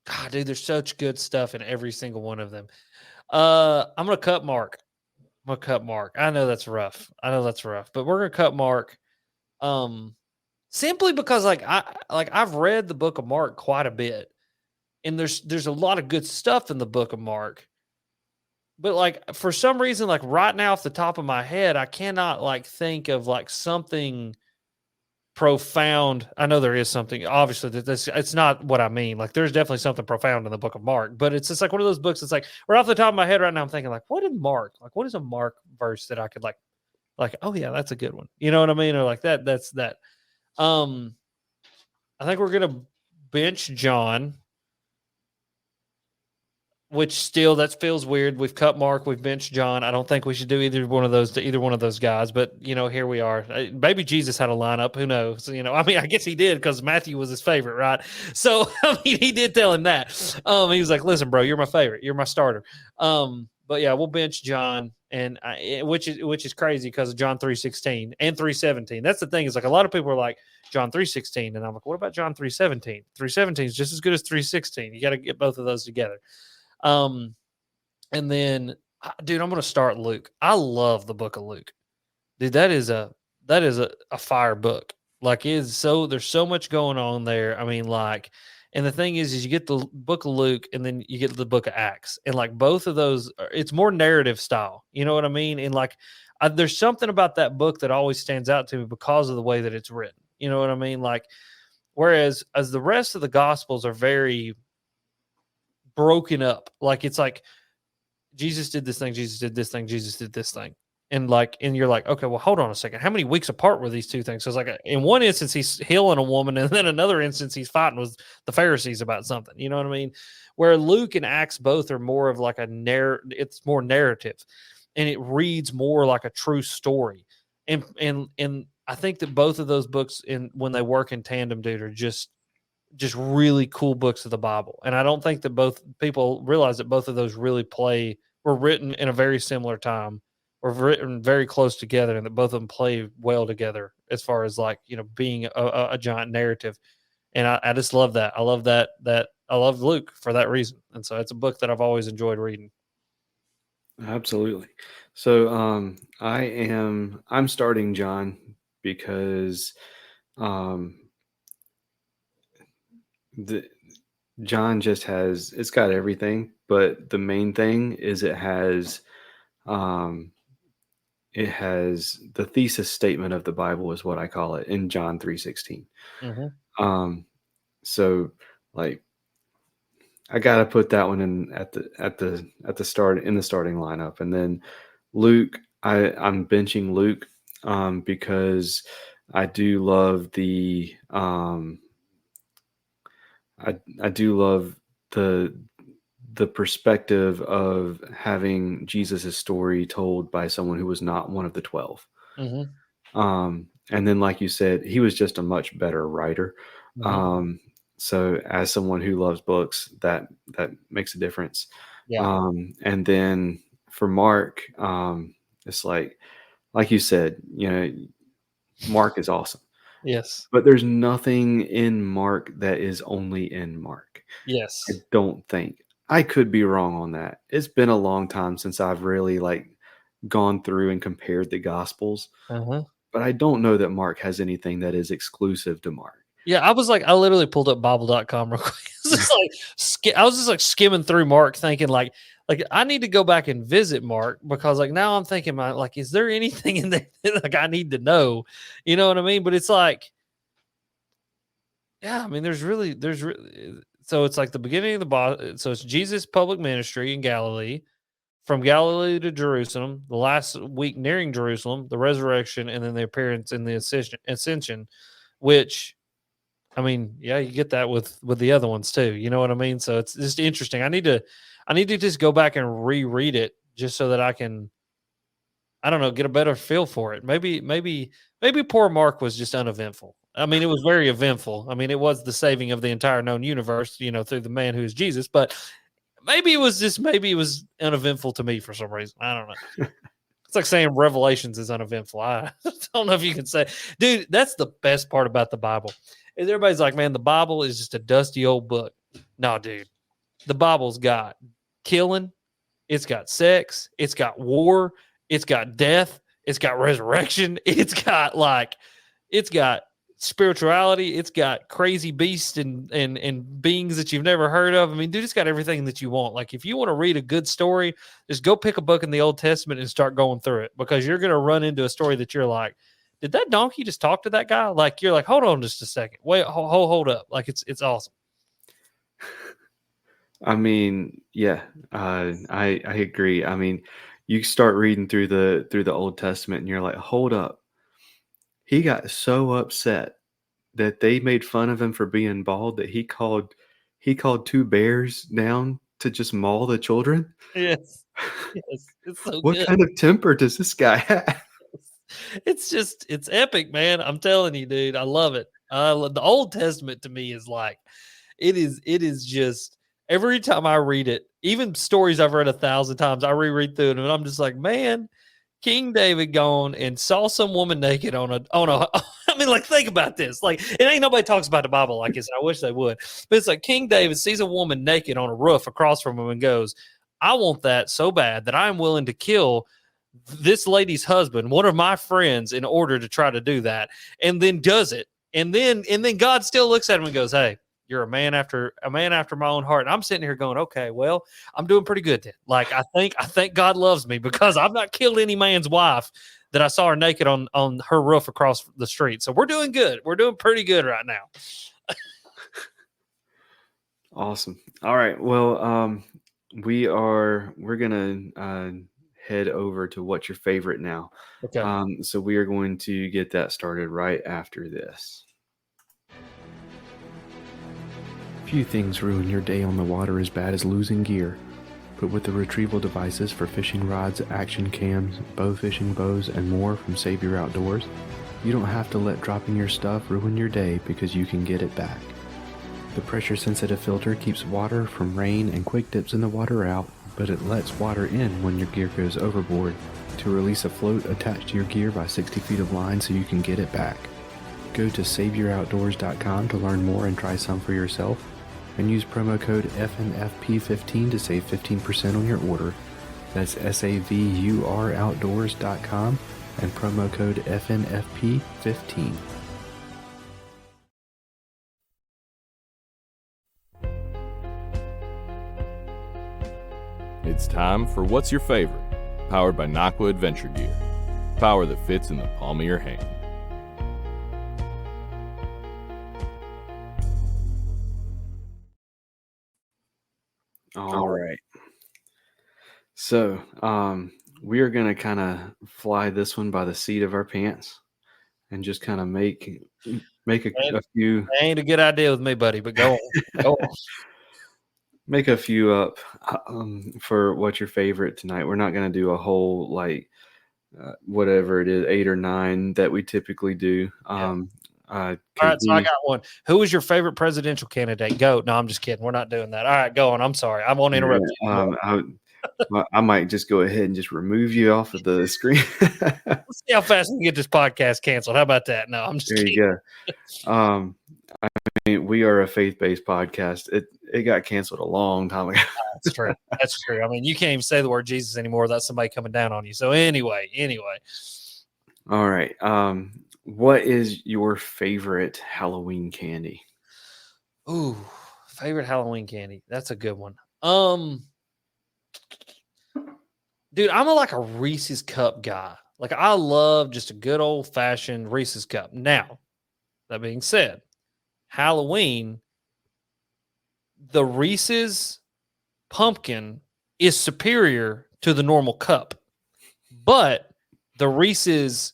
God, dude, there's such good stuff in every single one of them. I'm gonna cut Mark. I know that's rough. But we're gonna cut Mark. Simply because I've read the book of Mark quite a bit. And there's a lot of good stuff in the book of Mark. But like for some reason, like right now off the top of my head, I cannot like think of like something profound. I know there is something, obviously, that this, it's not what I mean. Like there's definitely something profound in the book of Mark, but it's just like one of those books that's like right off the top of my head right now, I'm thinking like, what is a Mark verse that I could like, oh yeah, that's a good one. You know what I mean? Or like that's that. I think we're gonna bench John, which still that feels weird. We've cut Mark, we've benched John. I don't think we should do either one of those to either one of those guys. But you know, here we are. Maybe Jesus had a lineup. Who knows? You know, I mean, I guess he did because Matthew was his favorite, right? So I mean, he did tell him that. He was like, "Listen, bro, you're my favorite. You're my starter." But yeah, we'll bench John, and which is crazy because of John 3:16 and 3:17. That's the thing. Is like a lot of people are like John 3:16, and I'm like, what about John 3:17? 3:17 is just as good as 3:16. You got to get both of those together. And then, dude, I'm going to start Luke. I love the book of Luke, dude. That is a fire book. Like there's so much going on there. I mean, like, and the thing is you get the book of Luke and then you get the book of Acts, and like both of those, it's more narrative style. You know what I mean? And like, there's something about that book that always stands out to me because of the way that it's written. You know what I mean? Like, whereas as the rest of the Gospels are very broken up, like it's like Jesus did this thing, Jesus did this thing, Jesus did this thing, and you're like, okay, well, hold on a second, how many weeks apart were these two things? So it's like in one instance he's healing a woman, and then another instance he's fighting with the Pharisees about something. You know what I mean? Where Luke and Acts both are more of like it's more narrative, and it reads more like a true story. And I think that both of those books, when they work in tandem, dude, are just really cool books of the Bible. And I don't think that both people realize that both of those really were written in a very similar time, or written very close together, and that both of them play well together as far as like, you know, being a giant narrative. And I just love that. I love that I love Luke for that reason. And so it's a book that I've always enjoyed reading. Absolutely. So I'm starting John because John just has, it's got everything, but the main thing is it has the thesis statement of the Bible is what I call it in John 3:16. So like I gotta put that one in at the start in the starting lineup, and then Luke. I'm benching Luke because I do love the I do love the perspective of having Jesus' story told by someone who was not one of the 12. And then, like you said, he was just a much better writer. So as someone who loves books, that makes a difference. Yeah. And then for Mark, it's like you said, Mark is awesome. Yes. But there's nothing in Mark that is only in Mark. Yes. I don't think. I could be wrong on that. It's been a long time since I've really gone through and compared the Gospels. But I don't know that Mark has anything that is exclusive to Mark. Yeah, I literally pulled up Bible.com real quick. I was just skimming through Mark thinking like I need to go back and visit Mark because now I'm thinking is there anything in there that I need to know? You know what I mean? But it's yeah, I mean, there's really so it's the beginning of so it's Jesus' public ministry in Galilee, from Galilee to Jerusalem, the last week nearing Jerusalem, the resurrection, and then the appearance in the ascension, which, I mean, yeah, you get that with the other ones too. You know what I mean? So it's just interesting. I need to just go back and reread it just so that I can, I don't know, get a better feel for it. Maybe poor Mark was just uneventful. I mean, it was very eventful. I mean, it was the saving of the entire known universe, through the man who is Jesus. But maybe it was uneventful to me for some reason. I don't know. It's like saying Revelations is uneventful. I don't know if you can say, dude, that's the best part about the Bible. Is everybody's like, man, the Bible is just a dusty old book. No, dude, the Bible's got killing, it's got sex, it's got war, it's got death, it's got resurrection, it's got spirituality, it's got crazy beasts and beings that you've never heard of. I mean, dude, it's got everything that you want. If you want to read a good story, just go pick a book in the Old Testament and start going through it, because you're going to run into a story that you're like, did that donkey just talk to that guy? You're like, hold on just a second. Wait, hold up. It's awesome. I mean, yeah, I agree. I mean, you start reading through the Old Testament and you're like, hold up. He got so upset that they made fun of him for being bald that he called two bears down to just maul the children. Yes. It's so what good. kind of temper does this guy have? It's epic, man. I'm telling you, dude. I love it. The Old Testament to me is it is just, every time I read it, even stories I've read 1,000 times, I reread through it and I'm just like, man, King David gone and saw some woman naked on a I mean, think about this. It ain't nobody talks about the Bible like this, and I wish they would. But it's like King David sees a woman naked on a roof across from him and goes, I want that so bad that I'm willing to kill this lady's husband, one of my friends, in order to try to do that, and then does it. And then God still looks at him and goes, hey, you're a man after my own heart. And I'm sitting here going, okay, well, I'm doing pretty good then. I think God loves me because I've not killed any man's wife that I saw her naked on her roof across the street. So we're doing good. We're doing pretty good right now. Awesome. All right. Well, we're gonna head over to what's your favorite now. Okay. So we are going to get that started right after this. Few things ruin your day on the water as bad as losing gear. But with the retrieval devices for fishing rods, action cams, bow fishing bows, and more from Savior Outdoors, you don't have to let dropping your stuff ruin your day because you can get it back. The pressure-sensitive filter keeps water from rain and quick dips in the water out, but it lets water in when your gear goes overboard to release a float attached to your gear by 60 feet of line so you can get it back. Go to SaviorOutdoors.com to learn more and try some for yourself, and use promo code FNFP15 to save 15% on your order. That's SaviorOutdoors.com and promo code FNFP15. It's time for What's Your Favorite? Powered by Nakwa Adventure Gear. Power that fits in the palm of your hand. All right. So, we are going to kind of fly this one by the seat of our pants and just kind of make a few. That ain't a good idea with me, buddy, but go on. Go on. Make a few up for what's your favorite tonight. We're not going to do a whole whatever it is, 8 or 9 that we typically do. All right, so I got one. Who is your favorite presidential candidate? Go. No, I'm just kidding. We're not doing that. All right, go on. I'm sorry. I won't interrupt you. I might just go ahead and just remove you off of the screen. Let's see how fast we can get this podcast canceled. How about that? No, I'm just there kidding. You go. I mean, we are a faith-based podcast. It got canceled a long time ago. That's true. That's true. I mean, you can't even say the word Jesus anymore without somebody coming down on you. So anyway. All right. What is your favorite Halloween candy? Ooh, favorite Halloween candy. That's a good one. Dude, I'm a Reese's Cup guy. Like, I love just a good old-fashioned Reese's Cup. Now, that being said, Halloween, the Reese's pumpkin is superior to the normal cup, but the Reese's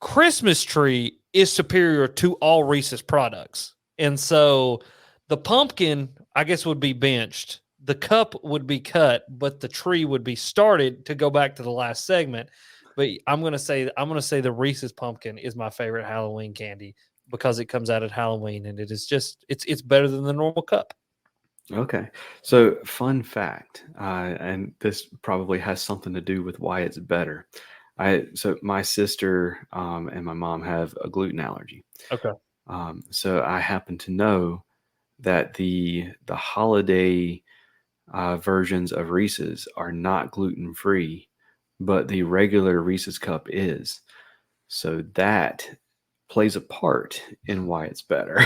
Christmas tree is superior to all Reese's products. And so the pumpkin, I guess, would be benched. The cup would be cut, but the tree would be started, to go back to the last segment. But I'm gonna say the Reese's pumpkin is my favorite Halloween candy because it comes out at Halloween, and it is just it's better than the normal cup. Okay. So, fun fact, and this probably has something to do with why it's better. So my sister and my mom have a gluten allergy. Okay. So I happen to know that the holiday versions of Reese's are not gluten free, but the regular Reese's cup is. So that plays a part in why it's better.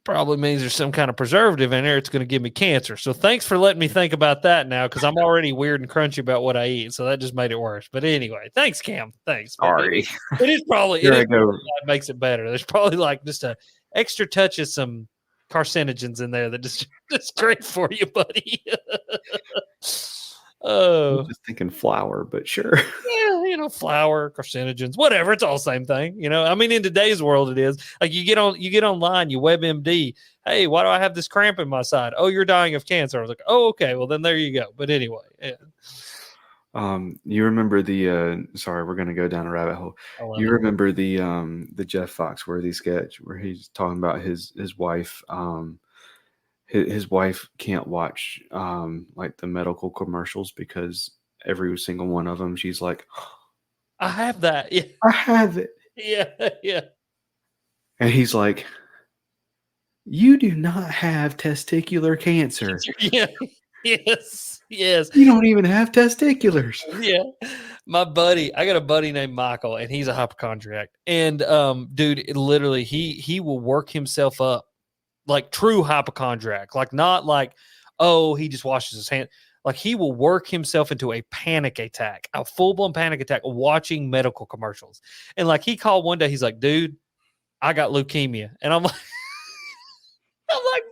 Probably means there's some kind of preservative in there. It's going to give me cancer. So thanks for letting me think about that now, because I'm already weird and crunchy about what I eat. So that just made it worse. But anyway, thanks, Cam. Thanks. Sorry. It is probably what makes it better. There's probably just a extra touch of some carcinogens in there that just great for you, buddy. I'm just thinking flour, but sure. Yeah, flour, carcinogens, whatever. It's all the same thing. I mean, in today's world, it is. Like, you get online, you WebMD. Hey, why do I have this cramp in my side? Oh, you're dying of cancer. I was like, oh, okay. Well, then there you go. But anyway, yeah. You remember sorry, we're going to go down a rabbit hole. You remember the Jeff Foxworthy sketch where he's talking about his wife. His wife can't watch the medical commercials because every single one of them, she's like, I have that. Yeah. I have it. Yeah. And he's like, you do not have testicular cancer. Yeah. Yes. You don't even have testiculars. Yeah. I got a buddy named Michael, and he's a hypochondriac. And dude, literally, he will work himself up. Like true hypochondriac, not he just washes his hand. Like, he will work himself into a panic attack, a full-blown panic attack, watching medical commercials. And he called one day, he's like, dude, I got leukemia. And I'm like,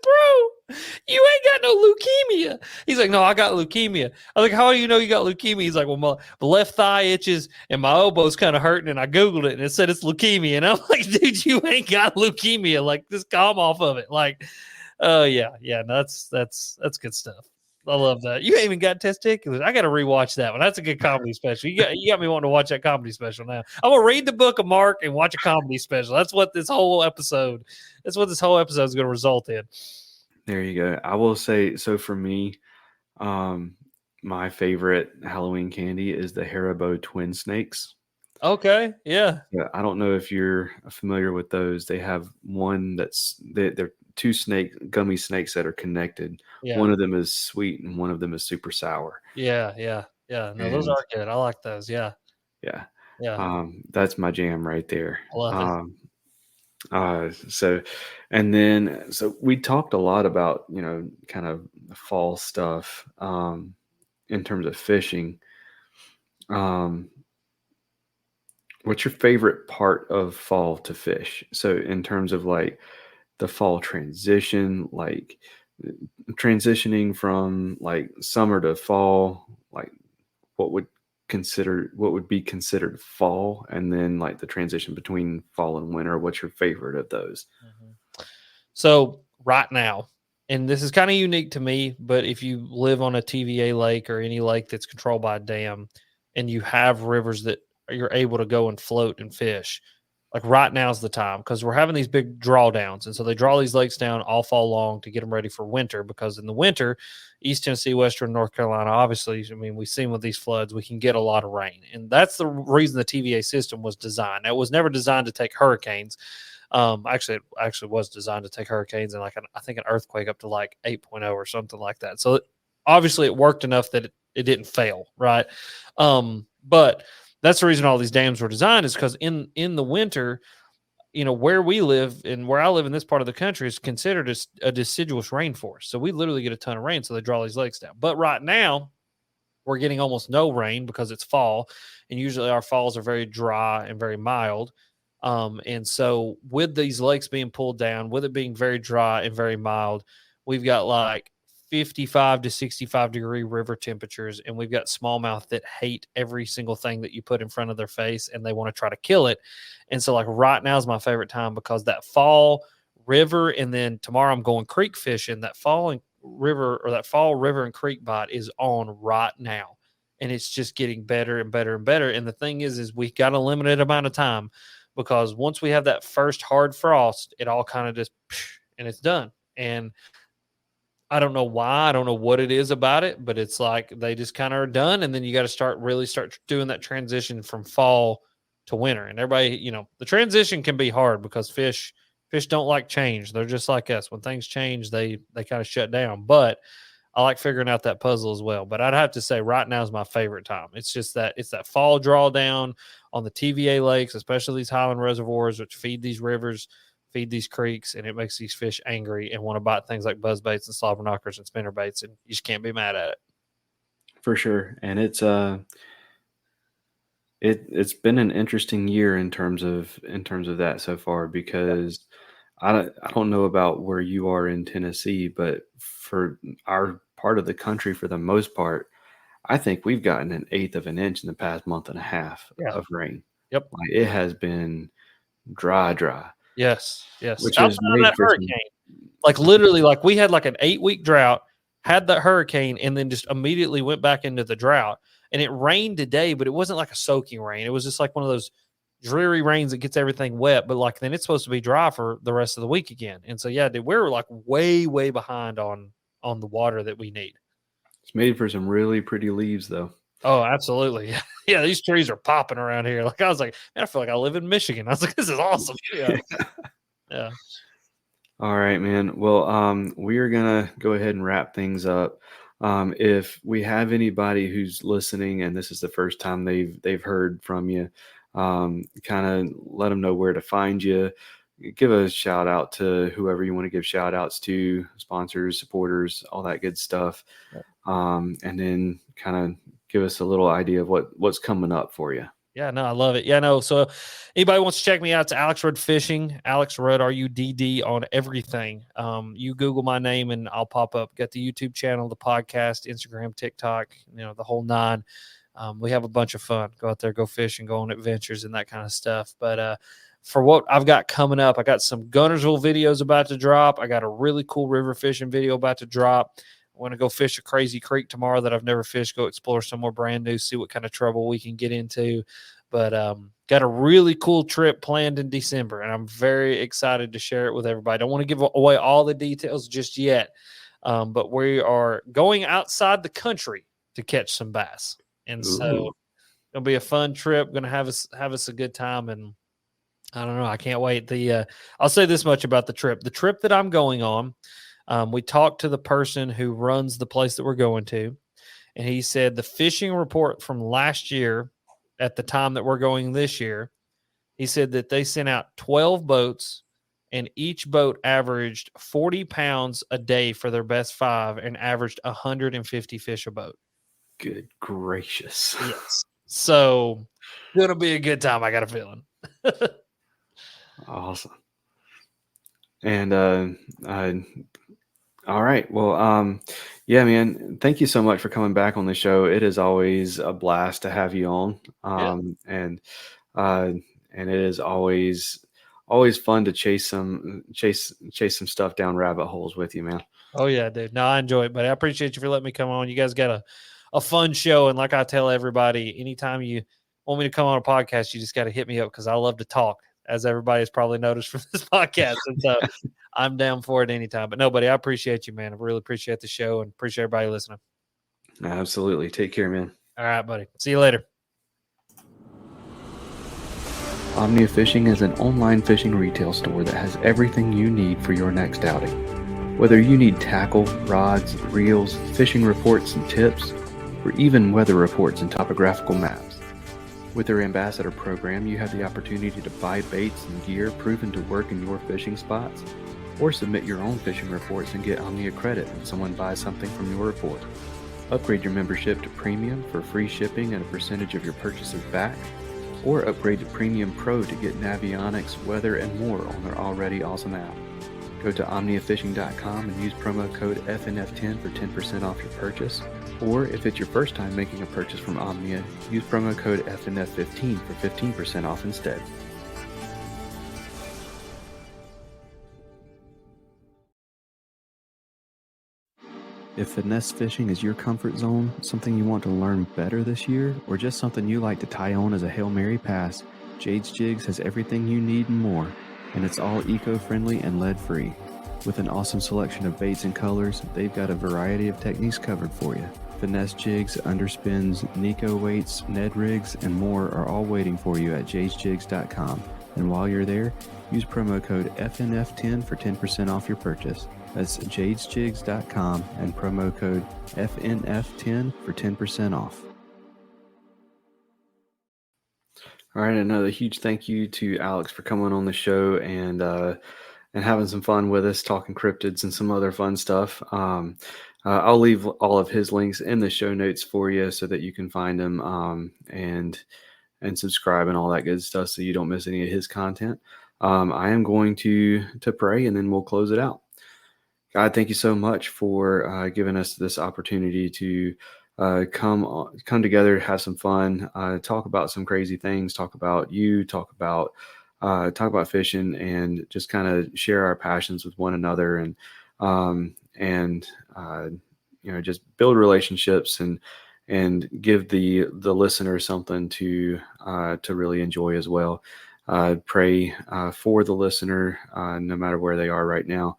bro, you ain't got no leukemia. He's like, no, I got leukemia. I was like, how do you know you got leukemia? He's like, well, my left thigh itches and my elbow's kind of hurting, and I Googled it and it said it's leukemia. And I'm like, dude, you ain't got leukemia. Just calm off of it. Yeah, that's good stuff. I love that. You ain't even got testiculars. I got to rewatch that one. That's a good comedy special. You got me wanting to watch that comedy special now. I'm gonna read the book of Mark and watch a comedy special. That's what this whole episode is going to result in. There you go. I will say, so for me, my favorite Halloween candy is the Haribo Twin Snakes. Okay, yeah. I don't know if you're familiar with those. They have one they're two gummy snakes that are connected. Yeah. One of them is sweet and one of them is super sour. Yeah. No, those are good. I like those. Yeah. That's my jam right there. I love it. And then we talked a lot about, kind of fall stuff, in terms of fishing. Um, what's your favorite part of fall to fish? So in terms of like the fall transition, like transitioning from like summer to fall, like what would be considered fall, and then like the transition between fall and winter. What's your favorite of those? So right now, and this is kind of unique to me, but if you live on a TVA lake or any lake that's controlled by a dam, and you have rivers that you're able to go and float and fish, like right now is the time, because we're having these big drawdowns. And so they draw these lakes down all fall long to get them ready for winter, because in the winter, East Tennessee, Western North Carolina, obviously, I mean, we've seen with these floods, we can get a lot of rain. And that's the reason the TVA system was designed. Now, it was never designed to take hurricanes. Actually, it was designed to take hurricanes and I think an earthquake up to like 8.0 or something like that. So obviously it worked enough that it didn't fail, right? But that's the reason all these dams were designed, is because in the winter, where we live and where I live in this part of the country is considered a deciduous rainforest. So we literally get a ton of rain. So they draw these lakes down. But right now, we're getting almost no rain because it's fall. And usually our falls are very dry and very mild. And so with these lakes being pulled down, with it being very dry and very mild, we've got like 55 to 65 degree river temperatures, and we've got smallmouth that hate every single thing that you put in front of their face, and they want to try to kill it. And so like right now is my favorite time, because that fall river, and then tomorrow I'm going creek fishing. That fall river and creek bite is on right now, and it's just getting better and better and better. And the thing is we got a limited amount of time, because once we have that first hard frost, it all kind of just, and it's done. And I don't know why. I don't know what it is about it, but it's like they just kind of are done. And then you got to start doing that transition from fall to winter. And everybody, the transition can be hard, because fish don't like change. They're just like us. When things change, they kind of shut down. But I like figuring out that puzzle as well. But I'd have to say right now is my favorite time. It's just that fall drawdown on the TVA lakes, especially these highland reservoirs, which feed these rivers, feed these creeks, and it makes these fish angry and want to bite things like buzz baits and slobber knockers and spinner baits, and you just can't be mad at it. For sure. And it's been an interesting year in terms of that so far, because I don't know about where you are in Tennessee, but for our part of the country, for the most part, I think we've gotten 1/8 of an inch in the past month and a half of rain. Yep. Like, it has been dry. Yes. Which Outside is of that hurricane, like literally, like we had like an 8-week drought, had that hurricane, and then just immediately went back into the drought. And it rained today, but it wasn't like a soaking rain. It was just like one of those dreary rains that gets everything wet, but like then it's supposed to be dry for the rest of the week again. And so yeah, dude, we're like way behind on the water that we need. It's made for some really pretty leaves, though. Oh, absolutely. Yeah, these trees are popping around here. Like I was like, man, I feel like I live in Michigan. I was like, this is awesome. Yeah. All right, man. Well, we are gonna go ahead and wrap things up. If we have anybody who's listening and this is the first time they've heard from you, kind of let them know where to find you. Give a shout out to whoever you want to give shout outs to, sponsors, supporters, all that good stuff. And then kind of give us a little idea of what's coming up for you. Yeah, no, I love it. Yeah, no. So anybody wants to check me out, it's Alex Rudd Fishing, Alex Rudd, RUDD on everything. You Google my name and I'll pop up. Got the YouTube channel, the podcast, Instagram, TikTok, the whole 9. We have a bunch of fun. Go out there, go fishing, go on adventures and that kind of stuff. But for what I've got coming up, I got some Gunnersville videos about to drop. I got a really cool river fishing video about to drop. I want to go fish a crazy creek tomorrow that I've never fished, go explore somewhere brand new, see what kind of trouble we can get into. But got a really cool trip planned in December, and I'm very excited to share it with everybody. I don't want to give away all the details just yet, but we are going outside the country to catch some bass. And so it'll be a fun trip, going to have us a good time, and I don't know, I can't wait. I'll say this much about the trip. The trip that I'm going on, we talked to the person who runs the place that we're going to, and he said the fishing report from last year at the time that we're going this year, he said that they sent out 12 boats and each boat averaged 40 pounds a day for their best 5 and averaged 150 fish a boat. Good gracious. Yes. So, going to be a good time, I got a feeling. Awesome. And all right. Well, yeah, man, thank you so much for coming back on the show. It is always a blast to have you on. And it is always fun to chase some stuff down rabbit holes with you, man. Oh yeah, dude. No, I enjoy it, buddy. I appreciate you for letting me come on. You guys got a fun show. And like I tell everybody, anytime you want me to come on a podcast, you just got to hit me up because I love to talk, as everybody has probably noticed from this podcast. And so I'm down for it anytime. But no, buddy, I appreciate you, man. I really appreciate the show and appreciate everybody listening. Absolutely. Take care, man. All right, buddy. See you later. Omnia Fishing is an online fishing retail store that has everything you need for your next outing. Whether you need tackle, rods, reels, fishing reports and tips, or even weather reports and topographical maps. With their ambassador program, you have the opportunity to buy baits and gear proven to work in your fishing spots, or submit your own fishing reports and get Omnia credit when someone buys something from your report. Upgrade your membership to Premium for free shipping and a percentage of your purchases back, or upgrade to Premium Pro to get Navionics, weather, and more on their already awesome app. Go to omniafishing.com and use promo code FNF10 for 10% off your purchase. Or if it's your first time making a purchase from Omnia, use promo code FNF15 for 15% off instead. If finesse fishing is your comfort zone, something you want to learn better this year, or just something you like to tie on as a Hail Mary pass, Jade's Jigs has everything you need and more, and it's all eco-friendly and lead-free. With an awesome selection of baits and colors, they've got a variety of techniques covered for you. Finesse jigs, underspins, Nico weights, Ned rigs, and more are all waiting for you at jadesjigs.com. And while you're there, use promo code FNF10 for 10% off your purchase. That's jadesjigs.com and promo code FNF10 for 10% off. All right, another huge thank you to Alex for coming on the show and having some fun with us, talking cryptids and some other fun stuff. I'll leave all of his links in the show notes for you so that you can find him and subscribe and all that good stuff so you don't miss any of his content. I am going to pray and then we'll close it out. God, thank you so much for giving us this opportunity to come together, have some fun, talk about some crazy things, talk about you, talk about fishing, and just kind of share our passions with one another, and just build relationships and give the listener something to really enjoy as well. Pray for the listener, no matter where they are right now.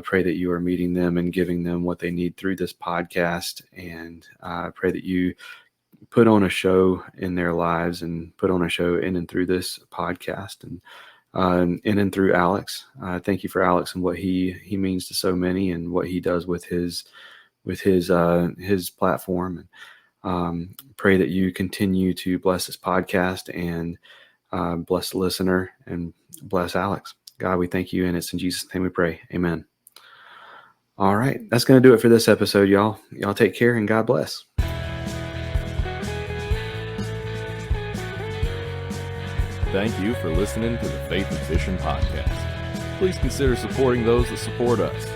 Pray that you are meeting them and giving them what they need through this podcast, and pray that you put on a show in their lives and put on a show in and through this podcast and in and through Alex. Thank you for Alex and what he means to so many and what he does with his platform. And pray that you continue to bless this podcast and bless the listener and bless Alex. God, we thank you, and it's in Jesus' name we pray. Amen. All right, that's going to do it for this episode, y'all. Y'all take care, and God bless. Thank you for listening to the Faith and Fishing podcast. Please consider supporting those that support us.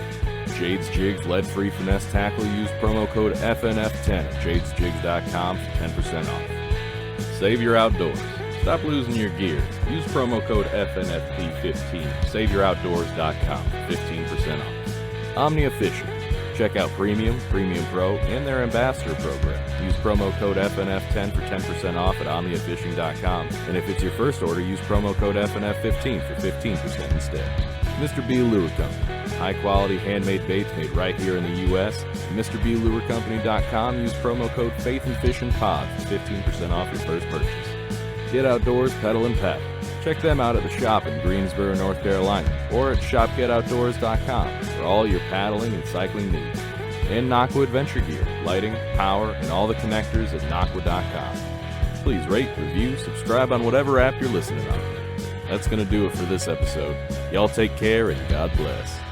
Jade's Jigs lead-free finesse tackle. Use promo code FNF10 at jadesjigs.com for 10% off. Save your outdoors. Stop losing your gear. Use promo code FNFP15. SaveYourOutdoors.com for 15% off. Omnia Fishing. Check out Premium, Premium Pro, and their Ambassador program. Use promo code FNF10 for 10% off at OmniaFishing.com. And if it's your first order, use promo code FNF15 for 15% instead. Mr. B Lure Company. High-quality handmade baits made right here in the U.S. MrBLureCompany.com. Use promo code faithnfishn for 15% off your first purchase. Get Outdoors, Pedal and Paddle. Check them out at the shop in Greensboro, North Carolina, or at shopgetoutdoors.com for all your paddling and cycling needs. And Nakwa Adventure Gear, lighting, power, and all the connectors at nakwa.com. Please rate, review, subscribe on whatever app you're listening on. That's going to do it for this episode. Y'all take care and God bless.